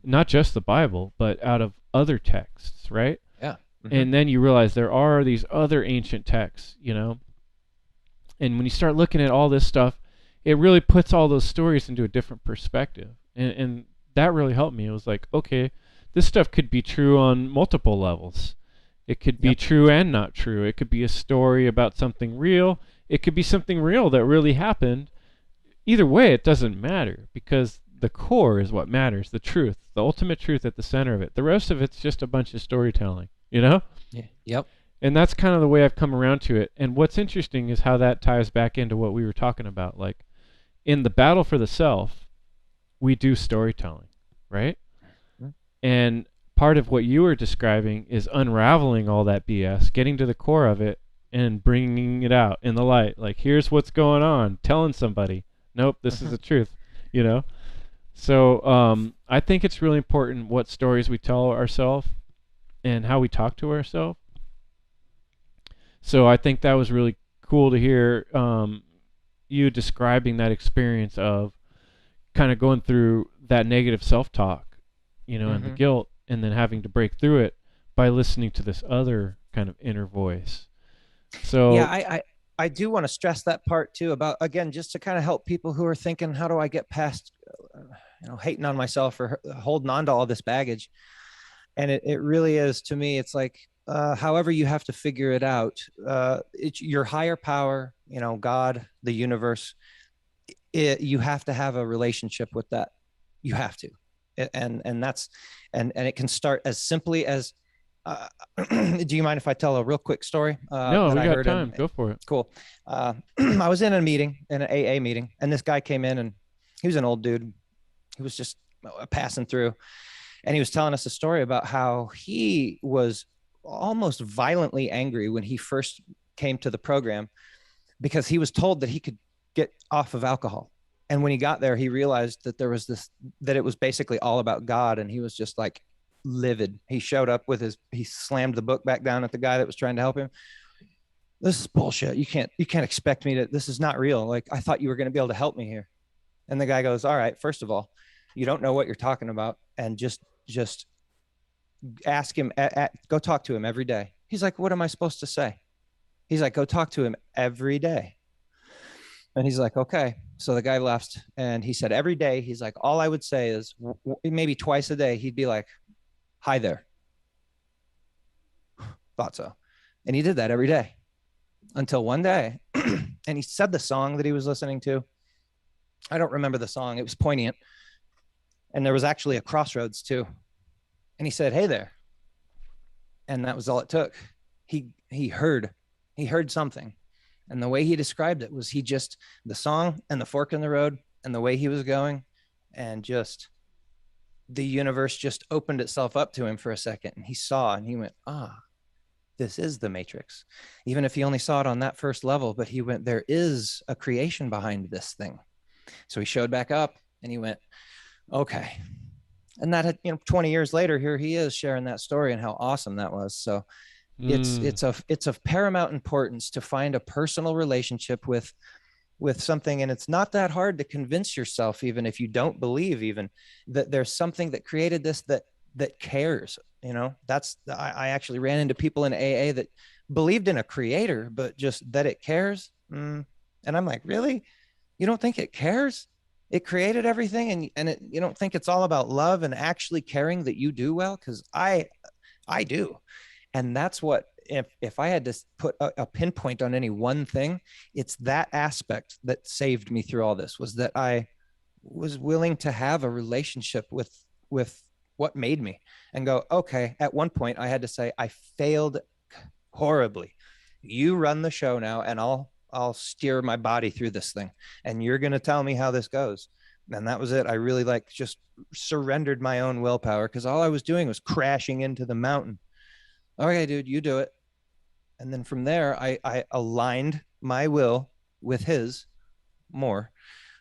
not just the Bible, but out of other texts, right? Yeah. Mm-hmm. And then you realize there are these other ancient texts, and when you start looking at all this stuff, it really puts all those stories into a different perspective. And that really helped me. It was like, okay, this stuff could be true on multiple levels. It could be true and not true. It could be a story about something real. It could be something real that really happened. Either way, it doesn't matter because the core is what matters, the truth, the ultimate truth at the center of it. The rest of it's just a bunch of storytelling, Yeah. Yep. And that's kind of the way I've come around to it. And what's interesting is how that ties back into what we were talking about. Like, in the battle for the self, we do storytelling, right? Mm-hmm. And part of what you were describing is unraveling all that BS, getting to the core of it, and bringing it out in the light. Like, here's what's going on, telling somebody, nope, this is the truth, So I think it's really important what stories we tell ourselves and how we talk to ourselves. So I think that was really cool to hear you describing that experience of kind of going through that negative self-talk, and the guilt, and then having to break through it by listening to this other kind of inner voice. So yeah, I do want to stress that part too about, again, just to kind of help people who are thinking, how do I get past, hating on myself or holding on to all this baggage? And it really is, to me, it's like, however you have to figure it out, it's your higher power, God, the universe, you have to have a relationship with that. You have to. And that's, and it can start as simply as, do you mind if I tell a real quick story? no, that we I got heard time. Go for it. Cool. I was in a meeting, in an AA meeting, and this guy came in, and he was an old dude. He was just passing through, and he was telling us a story about how he was almost violently angry when he first came to the program because he was told that he could get off of alcohol. And when he got there, he realized that there was this, that it was basically all about God. And he was just like livid. He showed up with he slammed the book back down at the guy that was trying to help him. This is bullshit. You can't expect me to, this is not real. Like, I thought you were going to be able to help me here. And the guy goes, all right, first of all, you don't know what you're talking about. And just ask him, go talk to him every day. He's like, what am I supposed to say? He's like, go talk to him every day. And he's like, okay. So the guy left, and he said every day, he's like, all I would say is maybe twice a day, he'd be like, hi there. Thought so. And he did that every day until one day. And he said the song that he was listening to. I don't remember the song. It was poignant. And there was actually a crossroads too. And he said, hey there. And that was all it took. He heard something. And the way he described it was the song and the fork in the road and the way he was going, and just the universe just opened itself up to him for a second. And he saw, and he went, this is the matrix. Even if he only saw it on that first level, but he went, there is a creation behind this thing. So he showed back up and he went, okay. And that had, 20 years later, here he is sharing that story and how awesome that was. So it's of paramount importance to find a personal relationship with something. And it's not that hard to convince yourself, even if you don't believe even that there's something that created this, that cares. I actually ran into people in AA that believed in a creator, but just that it cares. And I'm like, really? You don't think it cares? It created everything, and you don't think it's all about love and actually caring that you do well? Because I do. And that's what, if I had to put a pinpoint on any one thing, it's that aspect that saved me through all this, was that I was willing to have a relationship with what made me, and go, okay, at one point I had to say, I failed horribly. You run the show now, and I'll steer my body through this thing, and you're going to tell me how this goes. And that was it. I really just surrendered my own willpower, because all I was doing was crashing into the mountain. Okay, dude, you do it. And then from there, I aligned my will with his more.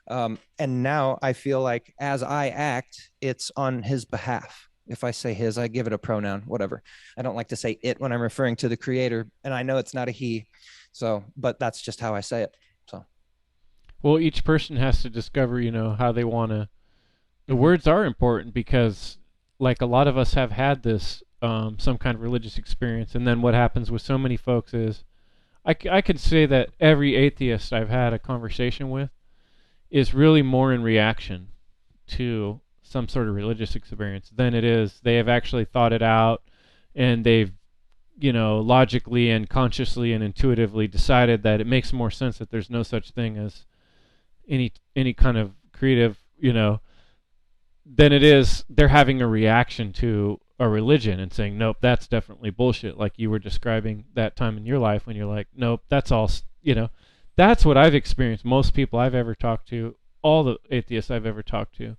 And now I feel like as I act, it's on his behalf. If I say his, I give it a pronoun, whatever. I don't like to say it when I'm referring to the creator. And I know it's not a he. So, but that's just how I say it. So, well, each person has to discover, how they want to. The words are important, because like a lot of us have had this some kind of religious experience, and then what happens with so many folks is I could say that every atheist I've had a conversation with is really more in reaction to some sort of religious experience than it is they have actually thought it out, and they've logically and consciously and intuitively decided that it makes more sense that there's no such thing as any kind of creative, than it is they're having a reaction to a religion and saying, nope, that's definitely bullshit. Like you were describing that time in your life when you're like, nope, that's all, that's what I've experienced. Most people I've ever talked to, all the atheists I've ever talked to,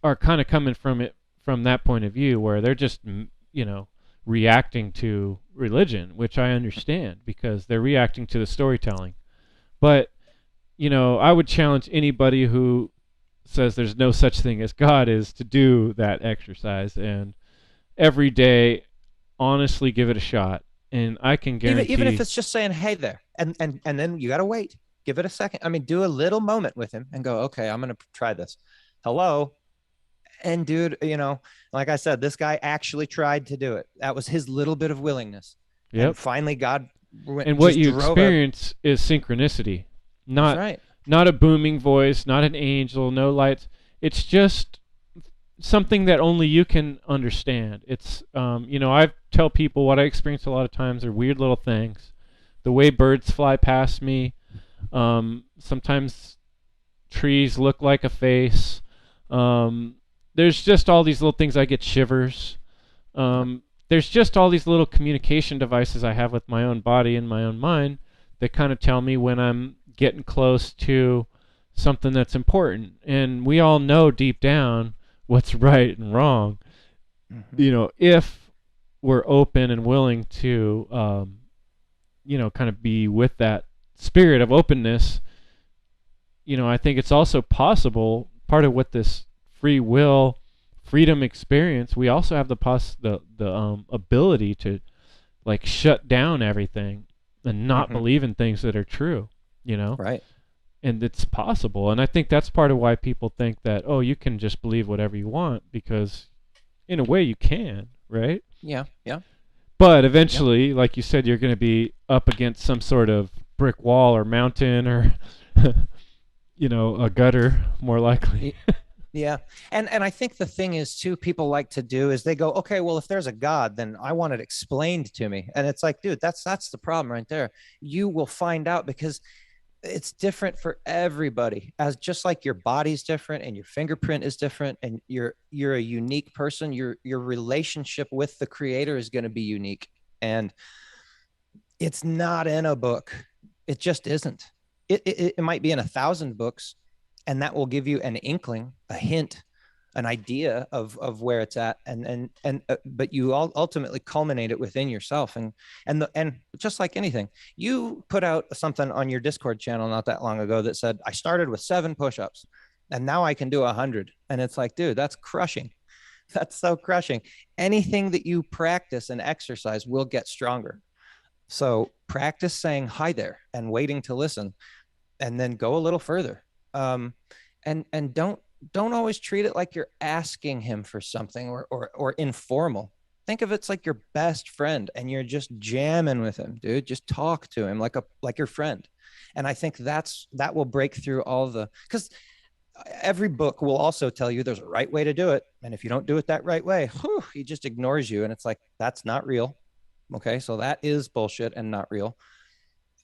are kind of coming from that point of view, where they're just, reacting to religion, which I understand, because they're reacting to the storytelling. But, I would challenge anybody who says there's no such thing as God is to do that exercise, and every day honestly give it a shot. And I can guarantee, even if it's just saying, hey there, and then you got to wait, give it a second. I mean, do a little moment with him and go, okay, I'm going to try this. Hello. And dude, like I said, this guy actually tried to do it. That was his little bit of willingness. Yep. And finally God went, and what you experience is synchronicity, not a booming voice, not an angel, no lights. It's just something that only you can understand. It's, I tell people what I experience a lot of times are weird little things. The way birds fly past me. Sometimes trees look like a face. There's just all these little things. I get shivers. There's just all these little communication devices I have with my own body and my own mind that kind of tell me when I'm getting close to something that's important. And we all know deep down what's right and wrong. Mm-hmm. If we're open and willing to, kind of be with that spirit of openness, I think it's also possible, part of what this free will, freedom experience, we also have the ability to like shut down everything and not mm-hmm. believe in things that are true, Right. And it's possible. And I think that's part of why people think that, oh, you can just believe whatever you want, because in a way you can, right? Yeah. But eventually, like you said, you're going to be up against some sort of brick wall or mountain or, a gutter, more likely. Yeah. And I think the thing is too, people like to do is they go, okay, well, if there's a God, then I want it explained to me. And it's like, dude, that's the problem right there. You will find out, because it's different for everybody, as just like your body's different and your fingerprint is different and you're a unique person. Your relationship with the creator is going to be unique, and it's not in a book. It just isn't. It might be in 1,000 books, and that will give you an inkling, a hint an idea of where it's at, and but you all ultimately culminate it within yourself. And just like anything, you put out something on your Discord channel not that long ago that said, I started with 7 push-ups and now I can do 100. And it's like, dude, that's crushing. That's so crushing. Anything that you practice and exercise will get stronger. So practice saying hi there and waiting to listen, and then go a little further. And don't always treat it like you're asking him for something, or informal. Think of it's like your best friend and you're just jamming with him, dude. Just talk to him like your friend. And I think that will break through all because every book will also tell you there's a right way to do it. And if you don't do it that right way, he just ignores you. And it's like, that's not real. Okay. So that is bullshit and not real.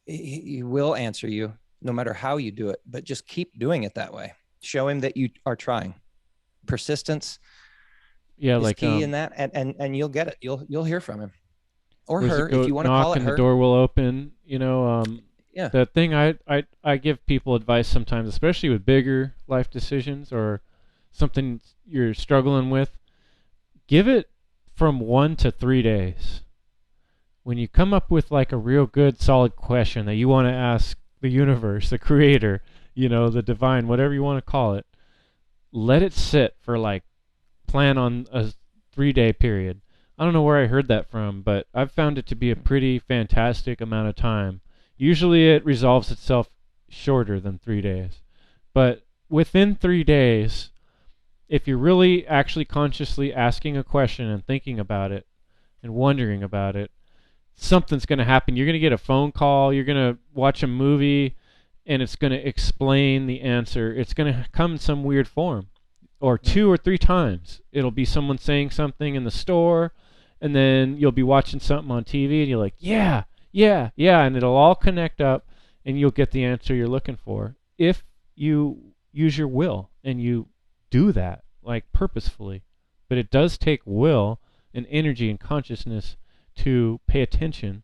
He will answer you no matter how you do it, but just keep doing it that way. Show him that you are trying. Persistence is key in that. And you'll get it. You'll hear from him or her, if you want to call it her. The door will open, Yeah. The thing I give people advice sometimes, especially with bigger life decisions or something you're struggling with, give it from 1 to 3 days. When you come up with like a real good solid question that you want to ask the universe, the creator, the divine, whatever you want to call it, let it sit for plan on a 3-day period. I don't know where I heard that from, but I've found it to be a pretty fantastic amount of time. Usually it resolves itself shorter than 3 days. But within 3 days, if you're really actually consciously asking a question and thinking about it and wondering about it, something's going to happen. You're going to get a phone call, you're going to watch a movie, and it's going to explain the answer. It's going to come in some weird form. Or 2 or 3 times. It'll be someone saying something in the store, and then you'll be watching something on TV, and you're like, yeah, and it'll all connect up, and you'll get the answer you're looking for. If you use your will, and you do that, purposefully. But it does take will and energy and consciousness to pay attention,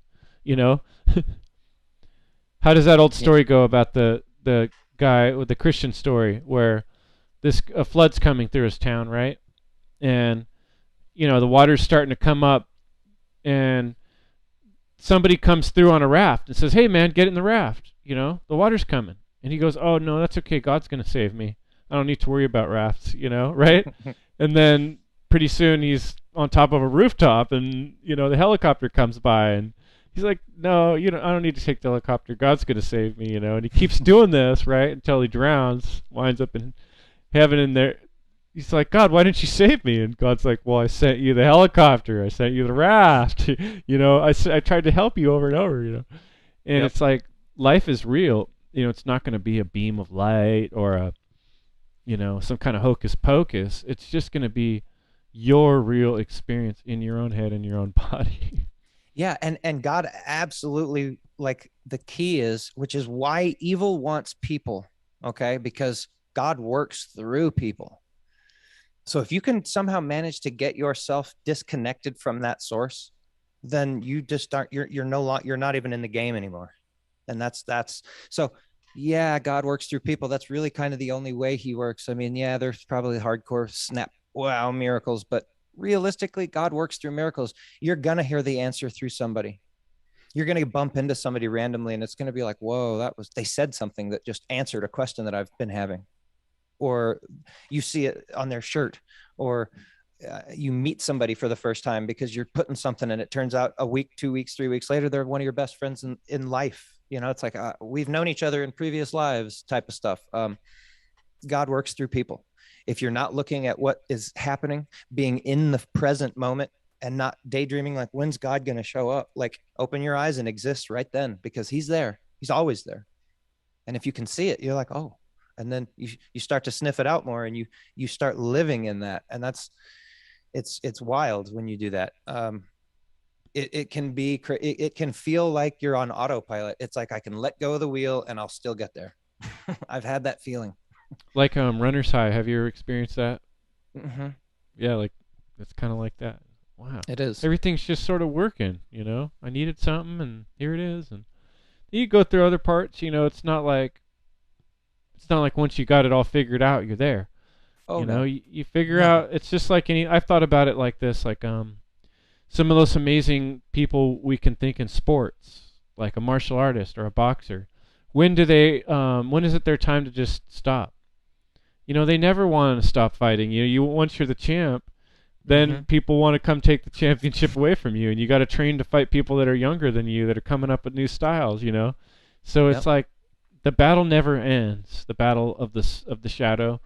How does that old story go about the guy with the Christian story where a flood's coming through his town, right? And the water's starting to come up, and somebody comes through on a raft and says, "Hey man, get in the raft, the water's coming." And he goes, "Oh no, that's okay, God's going to save me. I don't need to worry about rafts," right? And then pretty soon he's on top of a rooftop, and the helicopter comes by, and he's like, "No, I don't need to take the helicopter. God's going to save me," and he keeps doing this, right, until he drowns, winds up in heaven, in there. He's like, "God, why didn't you save me?" And God's like, "Well, I sent you the helicopter. I sent you the raft. I tried to help you over and over, And It's like, life is real. It's not going to be a beam of light or some kind of hocus pocus. It's just going to be your real experience in your own head and your own body. Yeah, and God absolutely, the key is, which is why evil wants people, okay? Because God works through people. So if you can somehow manage to get yourself disconnected from that source, then you just start, you're not even in the game anymore. And that's so yeah, God works through people. That's really kind of the only way he works. I mean, yeah, there's probably hardcore wow miracles, but realistically, God works through miracles. You're going to hear the answer through somebody. You're going to bump into somebody randomly, and it's going to be like, whoa, they said something that just answered a question that I've been having. Or you see it on their shirt, or you meet somebody for the first time because you're putting something, and it turns out a week, 2 weeks, 3 weeks later, they're one of your best friends in life. It's like, we've known each other in previous lives type of stuff. God works through people. If you're not looking at what is happening, being in the present moment and not daydreaming, like, when's God going to show up? Open your eyes and exist right then, because he's there. He's always there. And if you can see it, you're like, oh, and then you start to sniff it out more, and you start living in that. And it's wild when you do that. It can feel like you're on autopilot. It's like, I can let go of the wheel and I'll still get there. I've had that feeling. Like runner's high. Have you ever experienced that? Mm-hmm. Yeah, it's kind of like that. Wow. It is. Everything's just sort of working, I needed something, and here it is. And you go through other parts, it's not like once you got it all figured out, you're there. Oh You know, no. you figure No. out. It's just like any. I've thought about it like this. Like some of those amazing people we can think in sports, like a martial artist or a boxer. When do they? When is it their time to just stop? You know, they never want to stop fighting. You once you're the champ, then Hmm. people want to come take the championship away from you, and you got to train to fight people that are younger than you that are coming up with new styles. You know, so it's Yep. like the battle never ends. The battle of the shadow.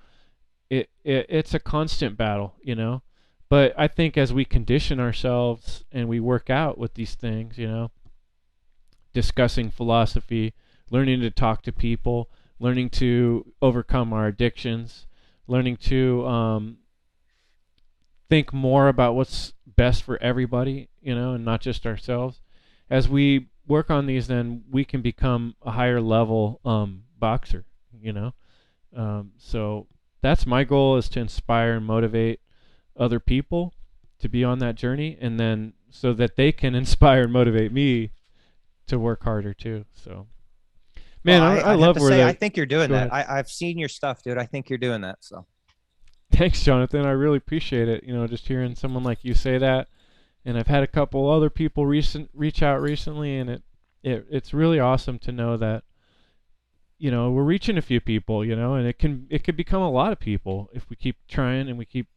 It's a constant battle. You know, but I think as we condition ourselves and we work out with these things, you know, discussing philosophy, learning to talk to people, learning to overcome our addictions, learning to think more about what's best for everybody, you know, and not just ourselves. As we work on these, then we can become a higher level boxer, you know. So that's my goal, is to inspire and motivate other people to be on that journey, and then so that they can inspire and motivate me to work harder too. So, Well, man, I I'd have love to where say, I the. think you're doing Go that. ahead. I've seen your stuff, dude. I think you're doing that. So Thanks, Jonathan. I really appreciate it. You know, just hearing someone like you say that, and I've had a couple other people reach out recently, and it's really awesome to know that, you know, we're reaching a few people, you know, and it could become a lot of people if we keep trying and we keep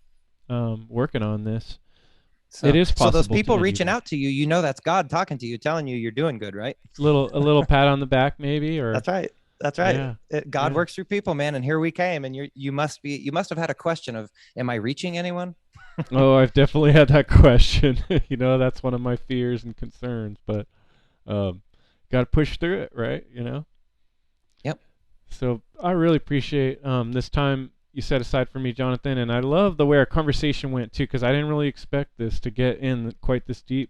working on this. It is so those possible to people end reaching evil. out to you, that's God talking to you, telling you you're doing good, right? A little pat on the back maybe, or That's right. That's right. yeah, God yeah. works through people, man. And here we came, and you must have had a question of, am I reaching anyone? Oh, I've definitely had that question. You know, that's one of my fears and concerns, but um, got to push through it, right? You know. Yep. So I really appreciate this time you set aside for me, Jonathan, and I love the way our conversation went too, because I didn't really expect this to get in quite this deep,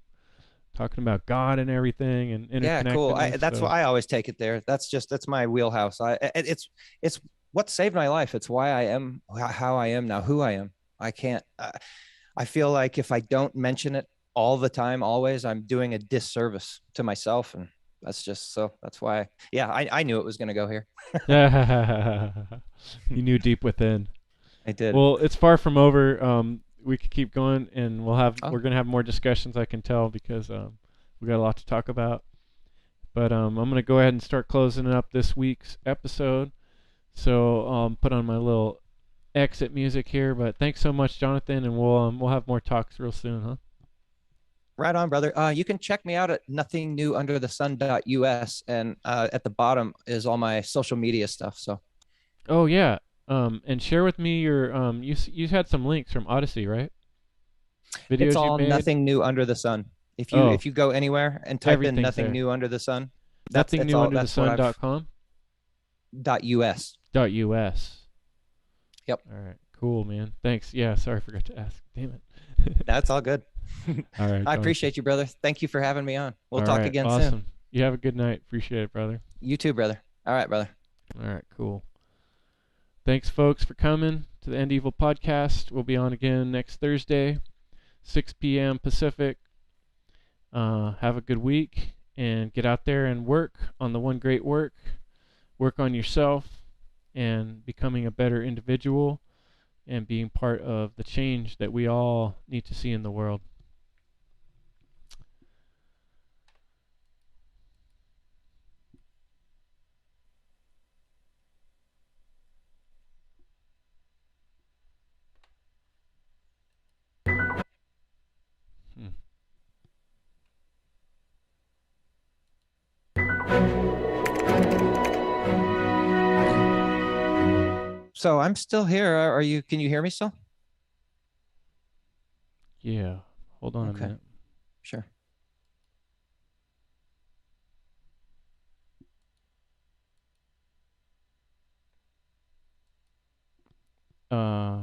talking about God and everything and Yeah, cool. interconnectedness. That's why So I always take it there. That's my wheelhouse. It's what saved my life. It's why I am how I am now, who I am. I can't. I feel like if I don't mention it all the time, always, I'm doing a disservice to myself, and that's just so. That's why. Yeah, I knew it was going to go here. you knew deep within. I did. Well, it's far from over. We could keep going, and Oh, we're gonna have more discussions. I can tell because we got a lot to talk about. But I'm gonna go ahead and start closing up this week's episode. So put on my little exit music here. But thanks so much, Jonathan, and we'll have more talks real soon, huh? right on, brother. You can check me out at nothingnewunderthesun.us, and at the bottom is all my social media stuff. So Oh yeah. And share with me your you had some links from Odyssey, right? it's Videos you all made. nothing new under the sun. Oh, If you go anywhere and type in everything's nothing there. new under the sun, it's all that's what I've Nothingnewunderthesun.com. .us. .us. Yep, All right. Cool, man. Thanks. Yeah. Sorry, I forgot to ask. Damn it. that's all good. All right, I Jonathan. appreciate you, brother. Thank you for having me on. We'll All talk right. again soon. Awesome. You have a good night. Appreciate it, brother. You too, brother. All right, brother. All right. Cool. Thanks, folks, for coming to the End Evil podcast. We'll be on again next Thursday, 6 p.m. Pacific. Have a good week and get out there and work on the one great work. Work on yourself and becoming a better individual and being part of the change that we all need to see in the world. Hmm. So I'm still here. Are you? Can you hear me still? Yeah. Hold on a Okay, minute. sure. Uh,